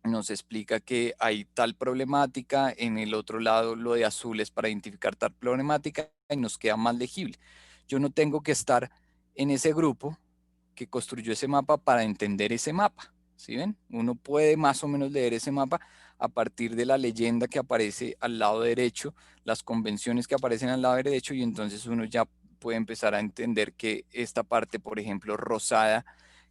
nos explica que hay tal problemática, en el otro lado lo de azul es para identificar tal problemática y nos queda más legible. Yo no tengo que estar en ese grupo que construyó ese mapa para entender ese mapa, ¿sí ven? Uno puede más o menos leer ese mapa a partir de la leyenda que aparece al lado derecho, las convenciones que aparecen al lado derecho y entonces uno ya puede empezar a entender que esta parte, por ejemplo, rosada,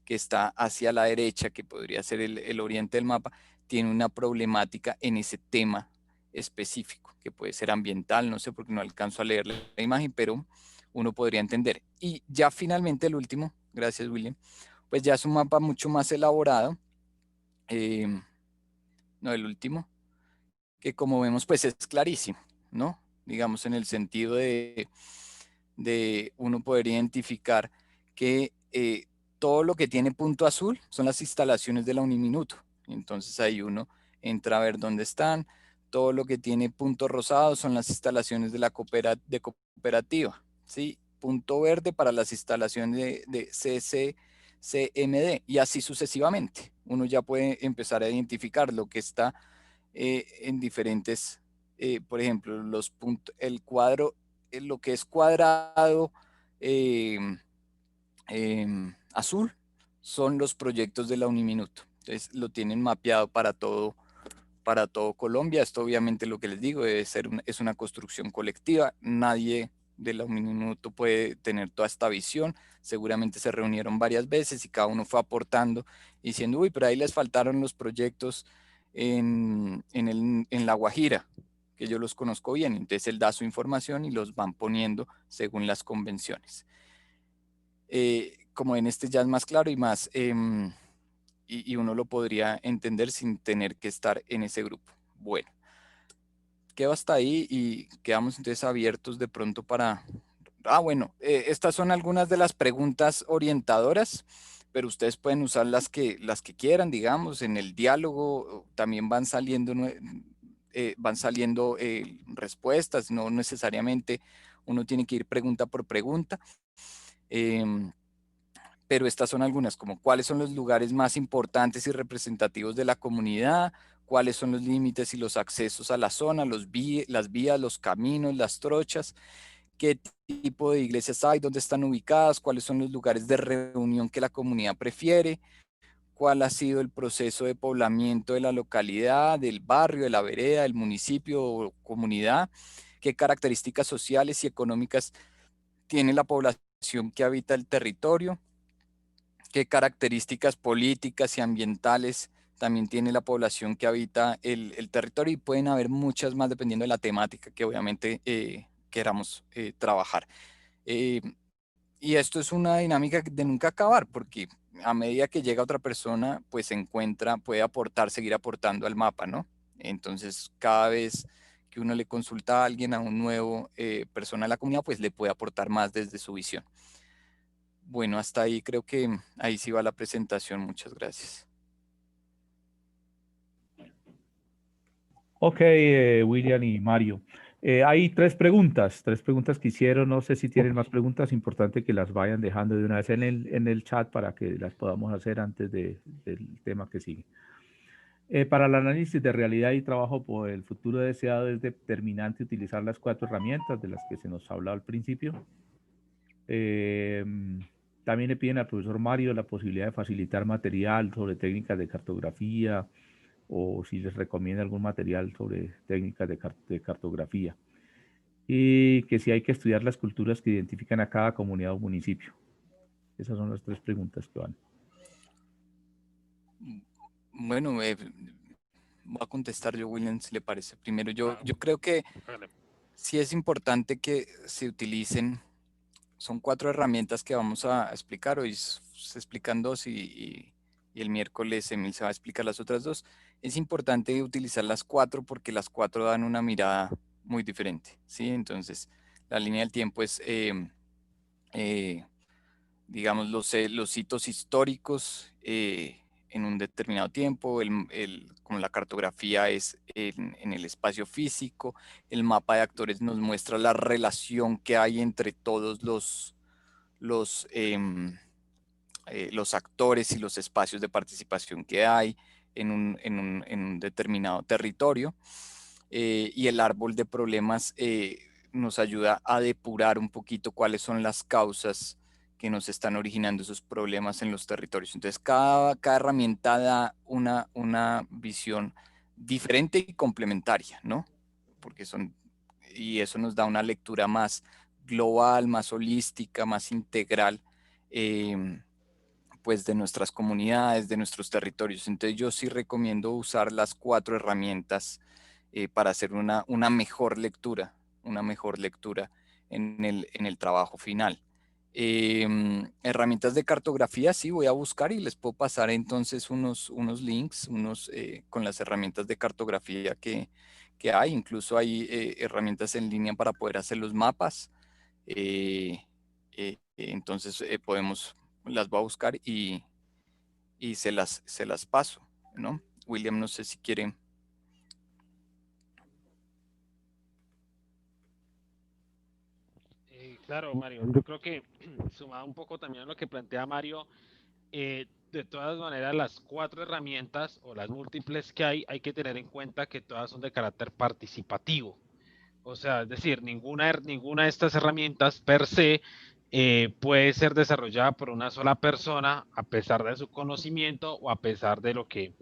que está hacia la derecha, que podría ser el oriente del mapa, tiene una problemática en ese tema específico, que puede ser ambiental, no sé porque no alcanzo a leer la imagen, pero uno podría entender. Y ya finalmente el último, gracias William, pues ya es un mapa mucho más elaborado, no el último, que como vemos pues es clarísimo, ¿no? Digamos en el sentido de uno poder identificar que todo lo que tiene punto azul son las instalaciones de la Uniminuto. Entonces ahí uno entra a ver dónde están. Todo lo que tiene punto rosado son las instalaciones de la cooperativa. ¿Sí? Punto verde para las instalaciones de CMD y así sucesivamente. Uno ya puede empezar a identificar lo que está en diferentes, por ejemplo, el cuadro, lo que es cuadrado eh, azul son los proyectos de la Uniminuto. Entonces lo tienen mapeado para todo Colombia. Esto obviamente lo que les digo es una construcción colectiva. Nadie de la Uniminuto puede tener toda esta visión. Seguramente se reunieron varias veces y cada uno fue aportando diciendo, uy, pero ahí les faltaron los proyectos en La Guajira, que yo los conozco bien. Entonces él da su información y los van poniendo según las convenciones. Como en este ya es más claro y más, y uno lo podría entender sin tener que estar en ese grupo. Bueno, quedo hasta ahí y quedamos entonces abiertos de pronto para... bueno, estas son algunas de las preguntas orientadoras, pero ustedes pueden usar las que quieran, digamos, en el diálogo también van saliendo respuestas, no necesariamente uno tiene que ir pregunta por pregunta. Pero estas son algunas, como cuáles son los lugares más importantes y representativos de la comunidad, cuáles son los límites y los accesos a la zona, las vías, los caminos, las trochas, qué tipo de iglesias hay, dónde están ubicadas, cuáles son los lugares de reunión que la comunidad prefiere, cuál ha sido el proceso de poblamiento de la localidad, del barrio, de la vereda, del municipio o comunidad, qué características sociales y económicas tiene la población que habita el territorio, qué características políticas y ambientales también tiene la población que habita el territorio y pueden haber muchas más dependiendo de la temática que obviamente queramos trabajar. Eh, y esto es una dinámica de nunca acabar porque a medida que llega otra persona, pues se encuentra, puede aportar, seguir aportando al mapa, ¿no? Entonces, cada vez que uno le consulta a alguien, a un nuevo persona de la comunidad, pues le puede aportar más desde su visión. Bueno, hasta ahí creo que ahí sí va la presentación. Muchas gracias. Ok, William y Mario. Hay tres preguntas que hicieron. No sé si tienen más preguntas. Importante que las vayan dejando de una vez en el chat para que las podamos hacer antes del tema que sigue. Para el análisis de realidad y trabajo por el futuro deseado es determinante utilizar las 4 herramientas de las que se nos habló al principio. También le piden al profesor Mario la posibilidad de facilitar material sobre técnicas de cartografía o si les recomienda algún material sobre técnicas de cartografía. Y que si hay que estudiar las culturas que identifican a cada comunidad o municipio. Esas son las 3 preguntas que van. Bueno, voy a contestar yo, William, si le parece. Primero, yo creo que sí es importante que se utilicen, son 4 herramientas que vamos a explicar. Hoy se explican 2 y el miércoles Emil se va a explicar las otras 2. Es importante utilizar las 4 porque las 4 dan una mirada muy diferente, ¿sí? Entonces, la línea del tiempo es, digamos, los hitos históricos en un determinado tiempo, como la cartografía es en el espacio físico, el mapa de actores nos muestra la relación que hay entre todos los actores y los espacios de participación que hay en un determinado territorio. Y el árbol de problemas nos ayuda a depurar un poquito cuáles son las causas que nos están originando esos problemas en los territorios. Entonces, cada herramienta da una visión diferente y complementaria, ¿no? Y eso nos da una lectura más global, más holística, más integral, pues de nuestras comunidades, de nuestros territorios. Entonces, yo sí recomiendo usar las 4 herramientas para hacer una mejor lectura en el trabajo final. Herramientas de cartografía, sí, voy a buscar y les puedo pasar entonces unos links, con las herramientas de cartografía que hay. Incluso hay herramientas en línea para poder hacer los mapas. Entonces las voy a buscar y se las paso, ¿no? William, no sé si quiere. Claro, Mario, yo creo que sumado un poco también a lo que plantea Mario, de todas maneras las 4 herramientas o las múltiples que hay que tener en cuenta que todas son de carácter participativo. O sea, es decir, ninguna de estas herramientas per se puede ser desarrollada por una sola persona a pesar de su conocimiento o a pesar de lo que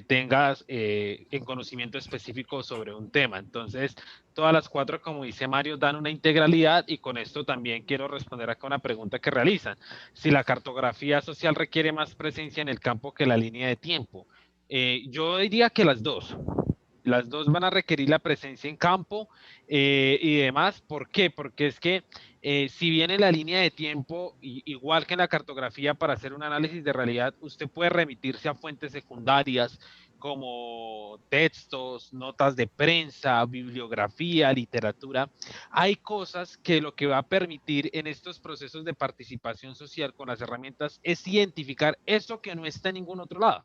tengas en conocimiento específico sobre un tema. Entonces, todas las 4, como dice Mario, dan una integralidad y con esto también quiero responder acá una pregunta que realizan. Si la cartografía social requiere más presencia en el campo que la línea de tiempo. Yo diría que las dos. Las dos van a requerir la presencia en campo y demás. ¿Por qué? Porque es que si bien en la línea de tiempo, igual que en la cartografía, para hacer un análisis de realidad, usted puede remitirse a fuentes secundarias como textos, notas de prensa, bibliografía, literatura. Hay cosas que lo que va a permitir en estos procesos de participación social con las herramientas es identificar eso que no está en ningún otro lado.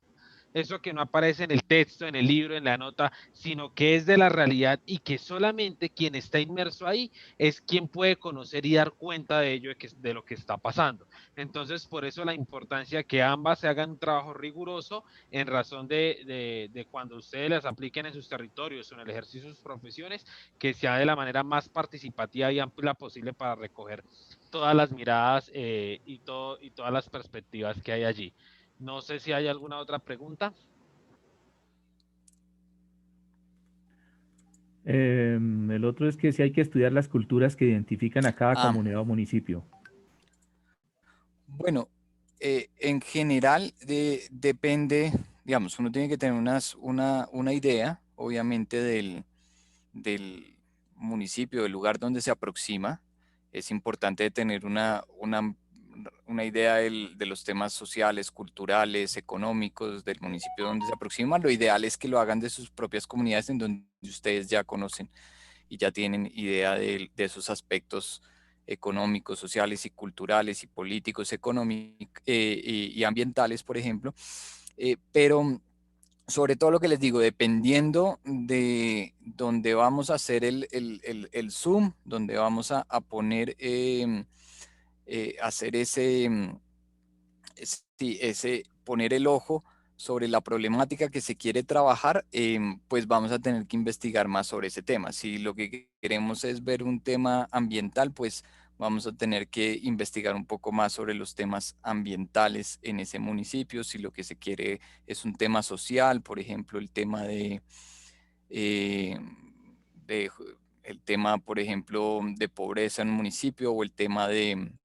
Eso que no aparece en el texto, en el libro, en la nota, sino que es de la realidad y que solamente quien está inmerso ahí es quien puede conocer y dar cuenta de ello, de lo que está pasando. Entonces, por eso la importancia que ambas se hagan un trabajo riguroso en razón de cuando ustedes las apliquen en sus territorios o en el ejercicio de sus profesiones, que sea de la manera más participativa y amplia posible para recoger todas las miradas y todas las perspectivas que hay allí. No sé si hay alguna otra pregunta. El otro es que si hay que estudiar las culturas que identifican a cada comunidad o municipio. Bueno, en general depende, digamos, uno tiene que tener una idea, obviamente, del municipio, del lugar donde se aproxima. Es importante tener una idea de los temas sociales, culturales, económicos del municipio donde se aproxima. Lo ideal es que lo hagan de sus propias comunidades en donde ustedes ya conocen y ya tienen idea de esos aspectos económicos, sociales y culturales y políticos, económicos y ambientales, por ejemplo. Pero sobre todo lo que les digo, dependiendo de dónde vamos a hacer el zoom, donde vamos a poner, hacer poner el ojo sobre la problemática que se quiere trabajar, pues vamos a tener que investigar más sobre ese tema. Si lo que queremos es ver un tema ambiental, pues vamos a tener que investigar un poco más sobre los temas ambientales en ese municipio, si lo que se quiere es un tema social, por ejemplo, el tema eh, de el tema, por ejemplo, de pobreza en un municipio o el tema de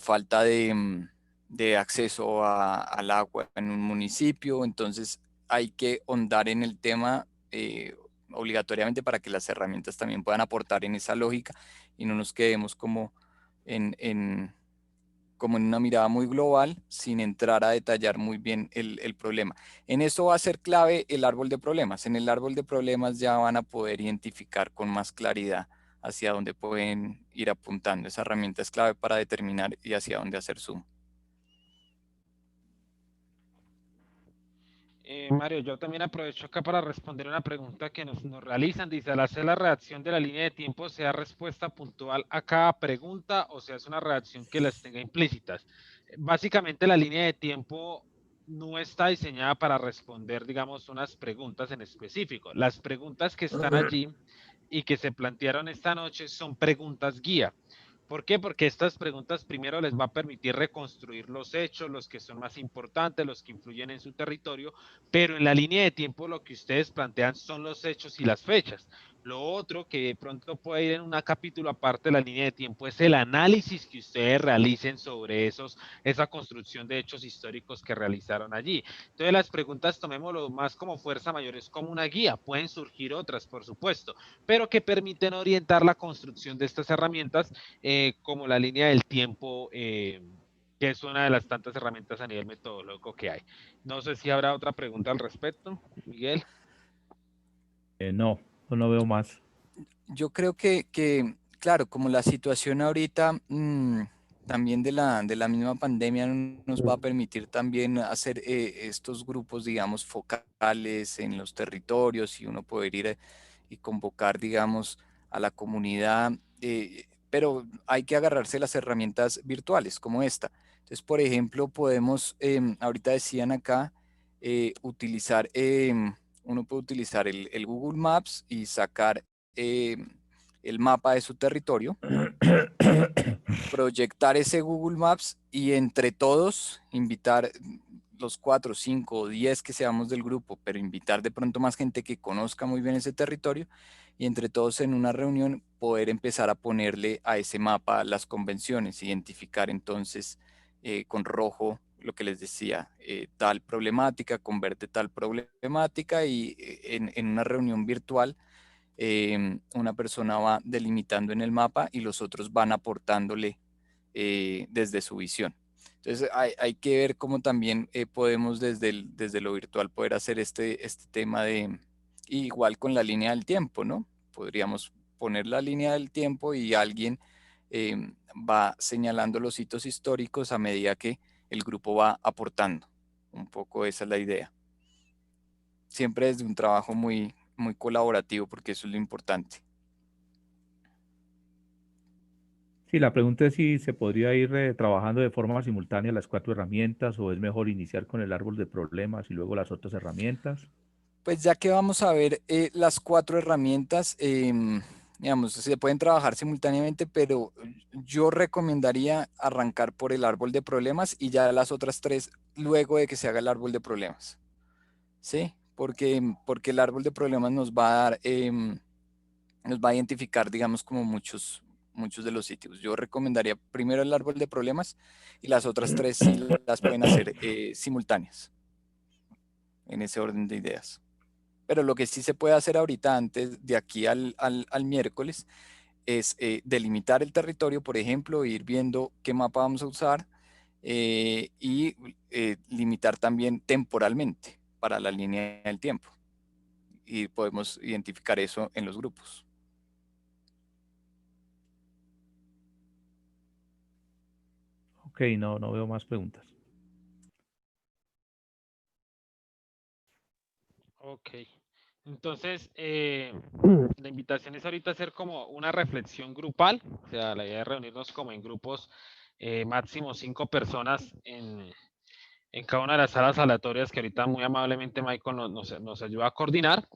falta de acceso al agua en un municipio. Entonces hay que ahondar en el tema obligatoriamente para que las herramientas también puedan aportar en esa lógica y no nos quedemos como como en una mirada muy global, sin entrar a detallar muy bien el problema. En eso va a ser clave el árbol de problemas. En el árbol de problemas ya van a poder identificar con más claridad hacia dónde pueden ir apuntando. Esa herramienta es clave para determinar y hacia dónde hacer zoom. Mario, yo también aprovecho acá para responder una pregunta que nos realizan. Dice, al hacer la redacción de la línea de tiempo, ¿se da respuesta puntual a cada pregunta o se hace una redacción que las tenga implícitas? Básicamente la línea de tiempo no está diseñada para responder, digamos, unas preguntas en específico. Las preguntas que están allí y que se plantearon esta noche son preguntas guía. ¿Por qué? Porque estas preguntas primero les va a permitir reconstruir los hechos, los que son más importantes, los que influyen en su territorio, pero en la línea de tiempo lo que ustedes plantean son los hechos y las fechas. Lo otro que de pronto puede ir en un capítulo aparte de la línea de tiempo es el análisis que ustedes realicen sobre esa construcción de hechos históricos que realizaron allí. Entonces las preguntas tomémoslo más como fuerza mayor, es como una guía, pueden surgir otras por supuesto, pero que permiten orientar la construcción de estas herramientas como la línea del tiempo, que es una de las tantas herramientas a nivel metodológico que hay. No sé si habrá otra pregunta al respecto, Miguel. No, no veo más. Yo creo que claro, como la situación ahorita también de la misma pandemia nos va a permitir también hacer estos grupos, digamos, focales en los territorios y uno poder ir y convocar, digamos, a la comunidad, pero hay que agarrarse las herramientas virtuales como esta. Entonces, por ejemplo, podemos, ahorita decían acá, utilizar, uno puede utilizar el Google Maps y sacar el mapa de su territorio, proyectar ese Google Maps y entre todos invitar los 4, 5 o 10 que seamos del grupo, pero invitar de pronto más gente que conozca muy bien ese territorio y entre todos en una reunión poder empezar a ponerle a ese mapa las convenciones, identificar entonces con rojo lo que les decía, tal problemática, con verde tal problemática y en una reunión virtual una persona va delimitando en el mapa y los otros van aportándole desde su visión. Entonces hay que ver cómo también podemos desde lo virtual poder hacer este tema de, igual con la línea del tiempo, ¿no? Podríamos poner la línea del tiempo y alguien va señalando los hitos históricos a medida que el grupo va aportando. Un poco esa es la idea. Siempre desde un trabajo muy colaborativo, porque eso es lo importante. Sí, la pregunta es si se podría ir trabajando de forma simultánea las 4 herramientas o es mejor iniciar con el árbol de problemas y luego las otras herramientas. Pues ya que vamos a ver las 4 herramientas, digamos, se pueden trabajar simultáneamente, pero yo recomendaría arrancar por el árbol de problemas y ya las otras 3 luego de que se haga el árbol de problemas. ¿Sí? Porque el árbol de problemas nos va a dar, nos va a identificar, digamos, como muchos de los sitios. Yo recomendaría primero el árbol de problemas y las otras 3 sí las pueden hacer simultáneas, en ese orden de ideas. Pero lo que sí se puede hacer ahorita, antes de aquí al miércoles, es delimitar el territorio, por ejemplo, ir viendo qué mapa vamos a usar y limitar también temporalmente para la línea del tiempo. Y podemos identificar eso en los grupos. Ok, no veo más preguntas. Ok. Entonces, la invitación es ahorita hacer como una reflexión grupal, o sea, la idea es reunirnos como en grupos máximo 5 personas en cada una de las salas aleatorias que ahorita muy amablemente Michael nos ayuda a coordinar.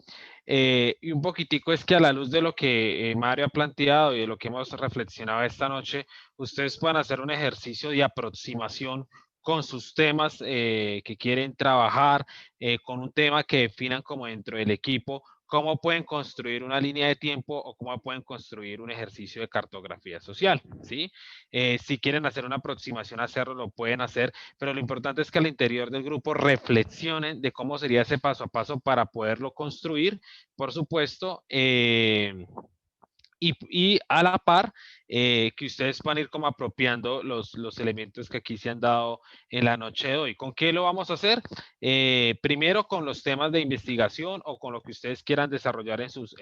Y un poquitico es que a la luz de lo que Mario ha planteado y de lo que hemos reflexionado esta noche, ustedes puedan hacer un ejercicio de aproximación con sus temas que quieren trabajar, con un tema que definan como dentro del equipo, cómo pueden construir una línea de tiempo o cómo pueden construir un ejercicio de cartografía social, ¿sí? Si quieren hacer una aproximación a hacerlo, lo pueden hacer, pero lo importante es que al interior del grupo reflexionen de cómo sería ese paso a paso para poderlo construir, por supuesto, y a la par que ustedes van a ir como apropiando los elementos que aquí se han dado en la noche de hoy. ¿Con qué lo vamos a hacer? Primero con los temas de investigación o con lo que ustedes quieran desarrollar en sus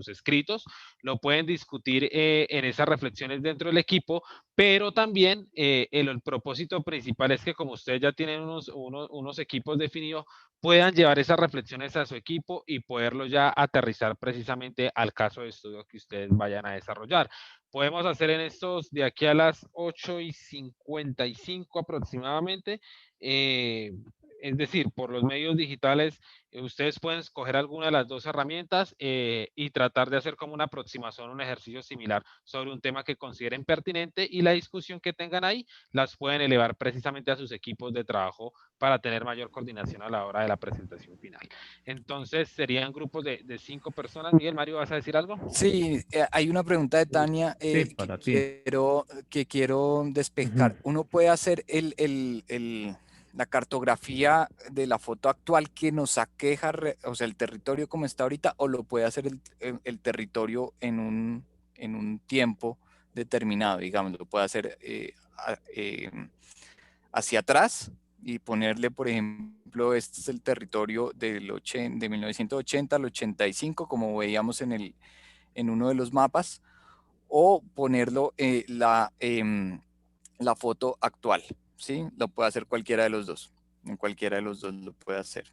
escritos. Lo pueden discutir en esas reflexiones dentro del equipo, pero también el propósito principal es que como ustedes ya tienen unos equipos definidos, puedan llevar esas reflexiones a su equipo y poderlo ya aterrizar precisamente al caso de estudio que ustedes vayan a desarrollar. Podemos hacer en estos de aquí a las 8:55 aproximadamente. Es decir, por los medios digitales, ustedes pueden escoger alguna de las dos herramientas y tratar de hacer como una aproximación, un ejercicio similar sobre un tema que consideren pertinente y la discusión que tengan ahí las pueden elevar precisamente a sus equipos de trabajo para tener mayor coordinación a la hora de la presentación final. Entonces, serían grupos de 5 personas. Miguel, Mario, ¿vas a decir algo? Sí, hay una pregunta de Tania Sí, para ti. que quiero despejar. ¿Uno puede hacer la cartografía de la foto actual que nos aqueja, o sea, el territorio como está ahorita, o lo puede hacer el territorio en un tiempo determinado, digamos, lo puede hacer hacia atrás y ponerle, por ejemplo, este es el territorio de 1980 al 85, como veíamos en uno de los mapas, o ponerlo la foto actual, ¿sí? Lo puede hacer cualquiera de los dos, en cualquiera de los dos lo puede hacer.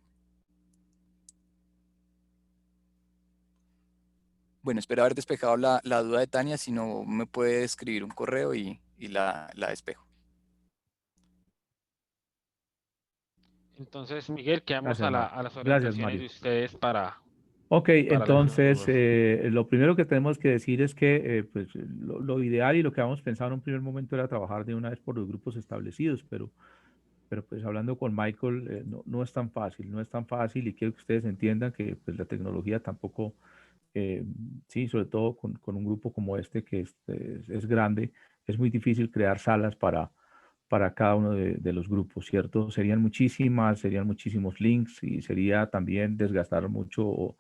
Bueno, espero haber despejado la duda de Tania, si no me puede escribir un correo y la despejo. Entonces, Miguel, quedamos Gracias, a las Gracias, orientaciones de Mario. ustedes Ok, para la sesión de entonces grupos. lo primero que tenemos que decir es que pues, lo ideal y lo que habíamos pensado en un primer momento era trabajar de una vez por los grupos establecidos, pero pues hablando con Michael no es tan fácil, no es tan fácil y quiero que ustedes entiendan que pues la tecnología tampoco, eh, sí, sobre todo con un grupo como este que es grande, es muy difícil crear salas para cada uno de los grupos, ¿cierto? Serían muchísimos links y sería también desgastar mucho,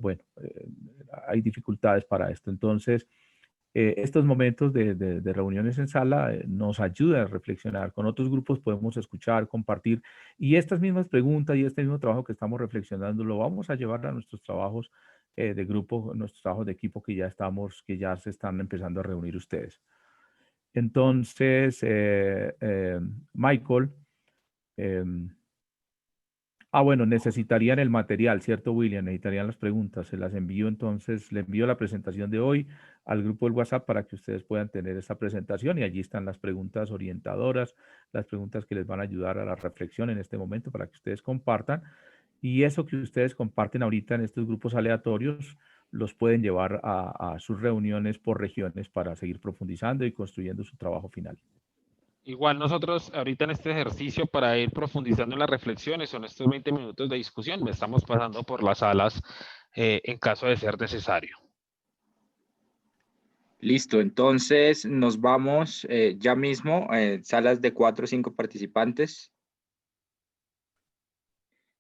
bueno, hay dificultades para esto. Entonces, estos momentos de reuniones en sala nos ayudan a reflexionar. Con otros grupos podemos escuchar, compartir y estas mismas preguntas y este mismo trabajo que estamos reflexionando lo vamos a llevar a nuestros trabajos de grupo, nuestros trabajos de equipo que ya se están empezando a reunir ustedes. Entonces, Michael, em, bueno, necesitarían el material, ¿cierto, William? Necesitarían las preguntas. Se las envío entonces, le envío la presentación de hoy al grupo del WhatsApp para que ustedes puedan tener esta presentación y allí están las preguntas orientadoras, las preguntas que les van a ayudar a la reflexión en este momento para que ustedes compartan. Y eso que ustedes comparten ahorita en estos grupos aleatorios los pueden llevar a sus reuniones por regiones para seguir profundizando y construyendo su trabajo final. Igual nosotros ahorita en este ejercicio para ir profundizando en las reflexiones o en estos 20 minutos de discusión, me estamos pasando por las salas en caso de ser necesario. Listo, entonces nos vamos ya mismo, salas de 4 o 5 participantes.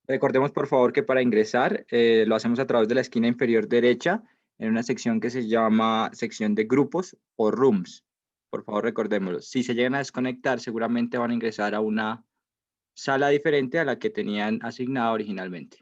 Recordemos por favor que para ingresar lo hacemos a través de la esquina inferior derecha en una sección que se llama sección de grupos o rooms. Por favor recordémoslo. Si se llegan a desconectar seguramente van a ingresar a una sala diferente a la que tenían asignada originalmente.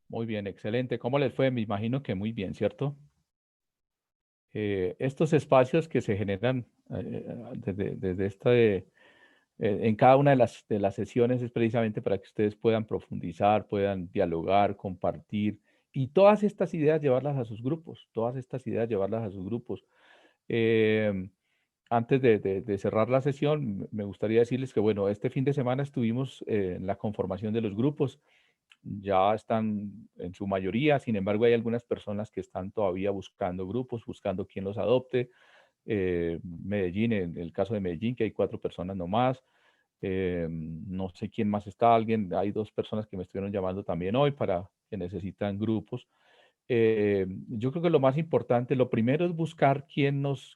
Muy bien, excelente. ¿Cómo les fue? Me imagino que muy bien, ¿cierto? Estos espacios que se generan desde en cada una de las sesiones es precisamente para que ustedes puedan profundizar, puedan dialogar, compartir y todas estas ideas llevarlas a sus grupos, todas estas ideas llevarlas a sus grupos. Em, Antes de cerrar la sesión, me gustaría decirles que, bueno, este fin de semana estuvimos en la conformación de los grupos. Ya están en su mayoría, sin embargo, hay algunas personas que están todavía buscando grupos, buscando quién los adopte. Medellín, en el caso de Medellín, que hay 4 personas nomás. No sé quién más está, hay 2 personas que me estuvieron llamando también hoy para que necesitan grupos. Yo creo que lo más importante, lo primero es buscar quién nos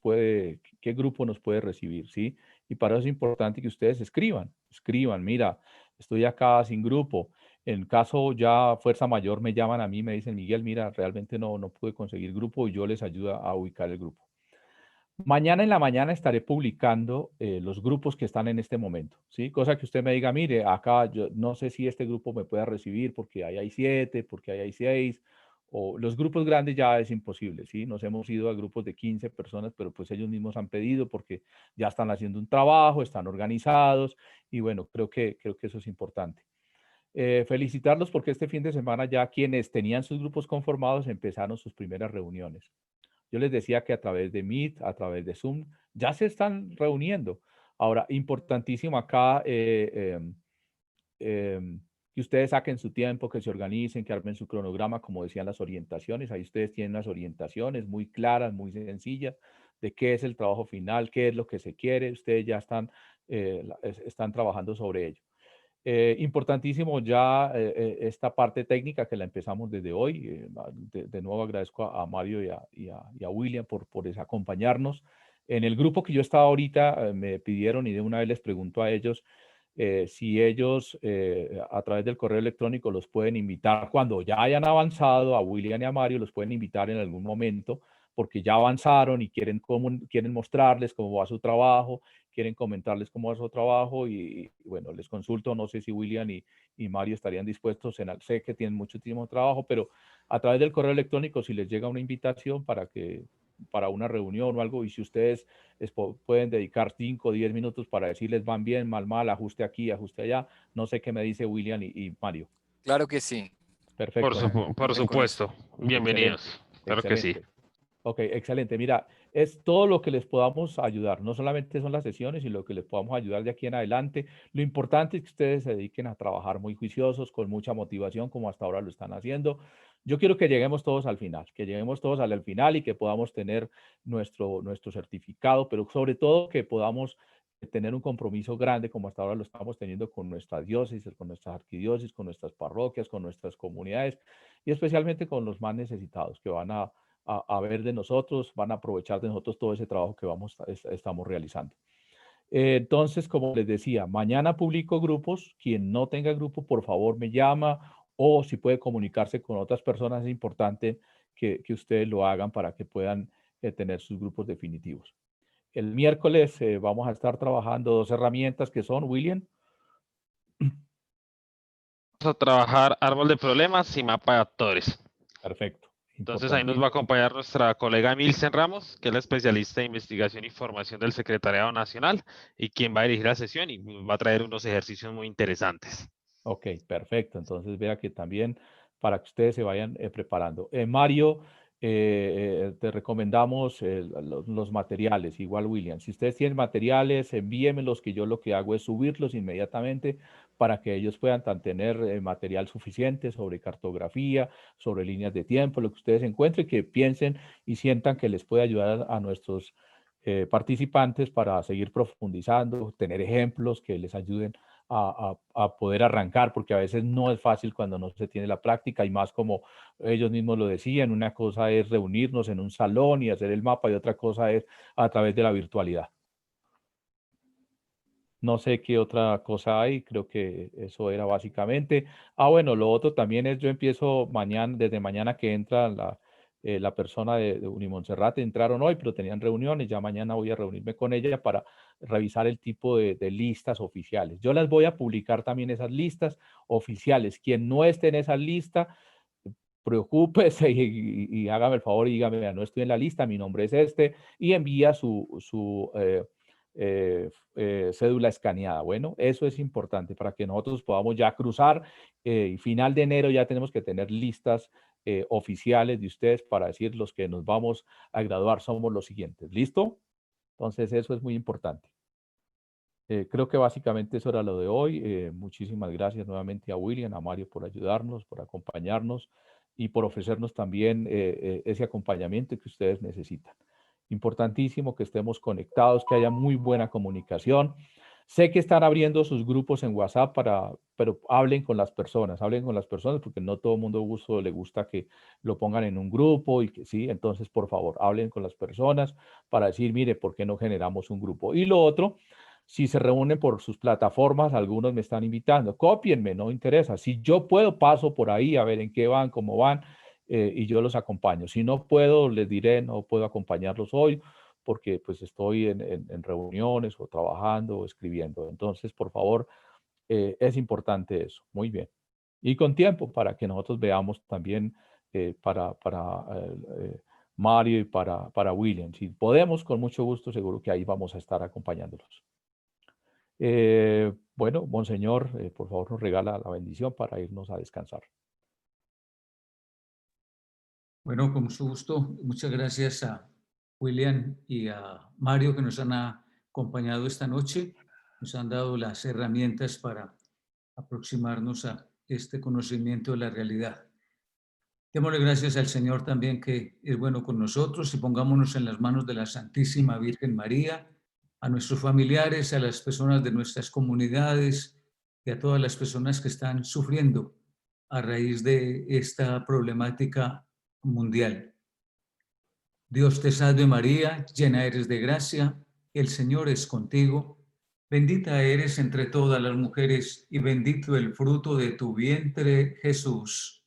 puede, qué grupo nos puede recibir, ¿sí? Y para eso es importante que ustedes escriban, mira, estoy acá sin grupo. En caso ya fuerza mayor me llaman a mí, me dicen, Miguel, mira, realmente no pude conseguir grupo y yo les ayudo a ubicar el grupo. Mañana en la mañana estaré publicando los grupos que están en este momento, ¿sí? Cosa que usted me diga, mire, acá yo no sé si este grupo me pueda recibir porque ahí hay 7, porque ahí hay 6, o los grupos grandes ya es imposible, ¿sí? Nos hemos ido a grupos de 15 personas, pero pues ellos mismos han pedido porque ya están haciendo un trabajo, están organizados y bueno, creo que eso es importante. Felicitarlos porque este fin de semana ya quienes tenían sus grupos conformados empezaron sus primeras reuniones. Yo les decía que a través de Meet, a través de Zoom, ya se están reuniendo. Ahora, importantísimo acá que ustedes saquen su tiempo, que se organicen, que armen su cronograma, como decían las orientaciones. Ahí ustedes tienen las orientaciones muy claras, muy sencillas, de qué es el trabajo final, qué es lo que se quiere. Ustedes ya están trabajando sobre ello. Importantísimo ya esta parte técnica que la empezamos desde hoy. De nuevo agradezco a Mario y a William por acompañarnos. En el grupo que yo estaba ahorita me pidieron y de una vez les pregunto a ellos si ellos a través del correo electrónico los pueden invitar cuando ya hayan avanzado, a William y a Mario los pueden invitar en algún momento porque ya avanzaron y quieren mostrarles cómo va su trabajo, quieren comentarles cómo va su trabajo y bueno, les consulto, no sé si William y Mario estarían dispuestos, sé que tienen mucho tiempo de trabajo, pero a través del correo electrónico si les llega una invitación para una reunión o algo y si ustedes pueden dedicar 5 o 10 minutos para decirles van bien, mal, ajuste aquí, ajuste allá, no sé qué me dice William y Mario. Claro que sí. Perfecto. Por Cuenten con eso. supuesto. Bienvenidos. Excelente, Claro que sí. excelente. Ok, excelente. Mira, es todo lo que les podamos ayudar. No solamente son las sesiones, sino lo que les podamos ayudar de aquí en adelante. Lo importante es que ustedes se dediquen a trabajar muy juiciosos, con mucha motivación, como hasta ahora lo están haciendo. Yo quiero que lleguemos todos al final, que lleguemos todos al final y que podamos tener nuestro certificado, pero sobre todo que podamos tener un compromiso grande como hasta ahora lo estamos teniendo con nuestras diócesis, con nuestras arquidiócesis, con nuestras parroquias, con nuestras comunidades y especialmente con los más necesitados que van a ver de nosotros, van a aprovechar de nosotros todo ese trabajo que estamos realizando. Entonces, como les decía, mañana publico grupos. Quien no tenga grupo, por favor, me llama o si puede comunicarse con otras personas, es importante que ustedes lo hagan para que puedan tener sus grupos definitivos. El miércoles vamos a estar trabajando 2 herramientas que son, William. Vamos a trabajar árbol de problemas y mapa de actores. Perfecto. Entonces ahí nos va a acompañar nuestra colega Milsen Ramos, que es la especialista de investigación y formación del Secretariado Nacional y quien va a dirigir la sesión y va a traer unos ejercicios muy interesantes. Ok, perfecto. Entonces vea que también para que ustedes se vayan preparando. Mario, te recomendamos los materiales, igual William. Si ustedes tienen materiales, envíenmelos, que yo lo que hago es subirlos inmediatamente para que ellos puedan tener material suficiente sobre cartografía, sobre líneas de tiempo, lo que ustedes encuentren, que piensen y sientan que les puede ayudar a nuestros participantes para seguir profundizando, tener ejemplos que les ayuden a poder arrancar, porque a veces no es fácil cuando no se tiene la práctica y más como ellos mismos lo decían, una cosa es reunirnos en un salón y hacer el mapa y otra cosa es a través de la virtualidad. No sé qué otra cosa hay, creo que eso era básicamente. Bueno, lo otro también es, yo empiezo mañana, desde mañana que entra la persona de Unimonserrate entraron hoy, pero tenían reuniones. Ya mañana voy a reunirme con ella para revisar el tipo de listas oficiales. Yo las voy a publicar también, esas listas oficiales. Quien no esté en esa lista, preocúpese y hágame el favor y dígame, "Vea, no estoy en la lista, mi nombre es este", y envía su cédula escaneada. Bueno, eso es importante para que nosotros podamos ya cruzar y final de enero ya tenemos que tener listas oficiales de ustedes para decir los que nos vamos a graduar somos los siguientes. ¿Listo? Entonces eso es muy importante. Creo que básicamente eso era lo de hoy. Muchísimas gracias nuevamente a William, a Mario por ayudarnos, por acompañarnos y por ofrecernos también ese acompañamiento que ustedes necesitan. Importantísimo que estemos conectados, que haya muy buena comunicación. Sé que están abriendo sus grupos en WhatsApp pero hablen con las personas porque no todo el mundo le gusta que lo pongan en un grupo y que sí, entonces por favor, hablen con las personas para decir, mire, ¿por qué no generamos un grupo? Y lo otro, si se reúnen por sus plataformas, algunos me están invitando, cópienme, no interesa. Si yo puedo, paso por ahí a ver en qué van, cómo van, y yo los acompaño. Si no puedo, les diré, no puedo acompañarlos hoy porque pues estoy en reuniones o trabajando o escribiendo. Entonces, por favor, es importante eso. Muy bien. Y con tiempo para que nosotros veamos también para Mario y para William. Si podemos, con mucho gusto, seguro que ahí vamos a estar acompañándolos. Bueno, Monseñor, por favor nos regala la bendición para irnos a descansar. Bueno, con mucho gusto. Muchas gracias a William y a Mario que nos han acompañado esta noche. Nos han dado las herramientas para aproximarnos a este conocimiento de la realidad. Démosle gracias al Señor también que es bueno con nosotros y pongámonos en las manos de la Santísima Virgen María, a nuestros familiares, a las personas de nuestras comunidades y a todas las personas que están sufriendo a raíz de esta problemática mundial. Dios te salve María, llena eres de gracia, el Señor es contigo, bendita eres entre todas las mujeres y bendito el fruto de tu vientre, Jesús.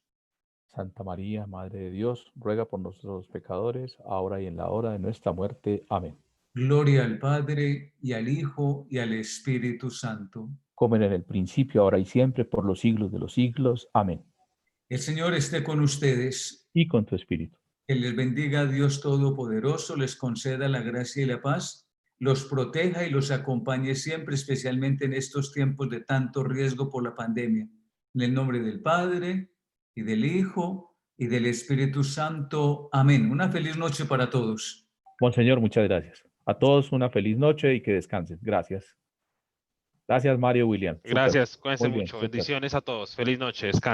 Santa María, Madre de Dios, ruega por nosotros pecadores, ahora y en la hora de nuestra muerte. Amén. Gloria al Padre, y al Hijo, y al Espíritu Santo. Como era en el principio, ahora y siempre, por los siglos de los siglos. Amén. El Señor esté con ustedes. Y con tu espíritu. Que les bendiga Dios Todopoderoso, les conceda la gracia y la paz, los proteja y los acompañe siempre, especialmente en estos tiempos de tanto riesgo por la pandemia. En el nombre del Padre, y del Hijo, y del Espíritu Santo. Amén. Una feliz noche para todos. Monseñor, muchas gracias. A todos una feliz noche y que descansen. Gracias. Gracias, Mario, William. Gracias, Súper. cuídense Muy bien, mucho. súper. Bendiciones a todos. Feliz noche. Descansen.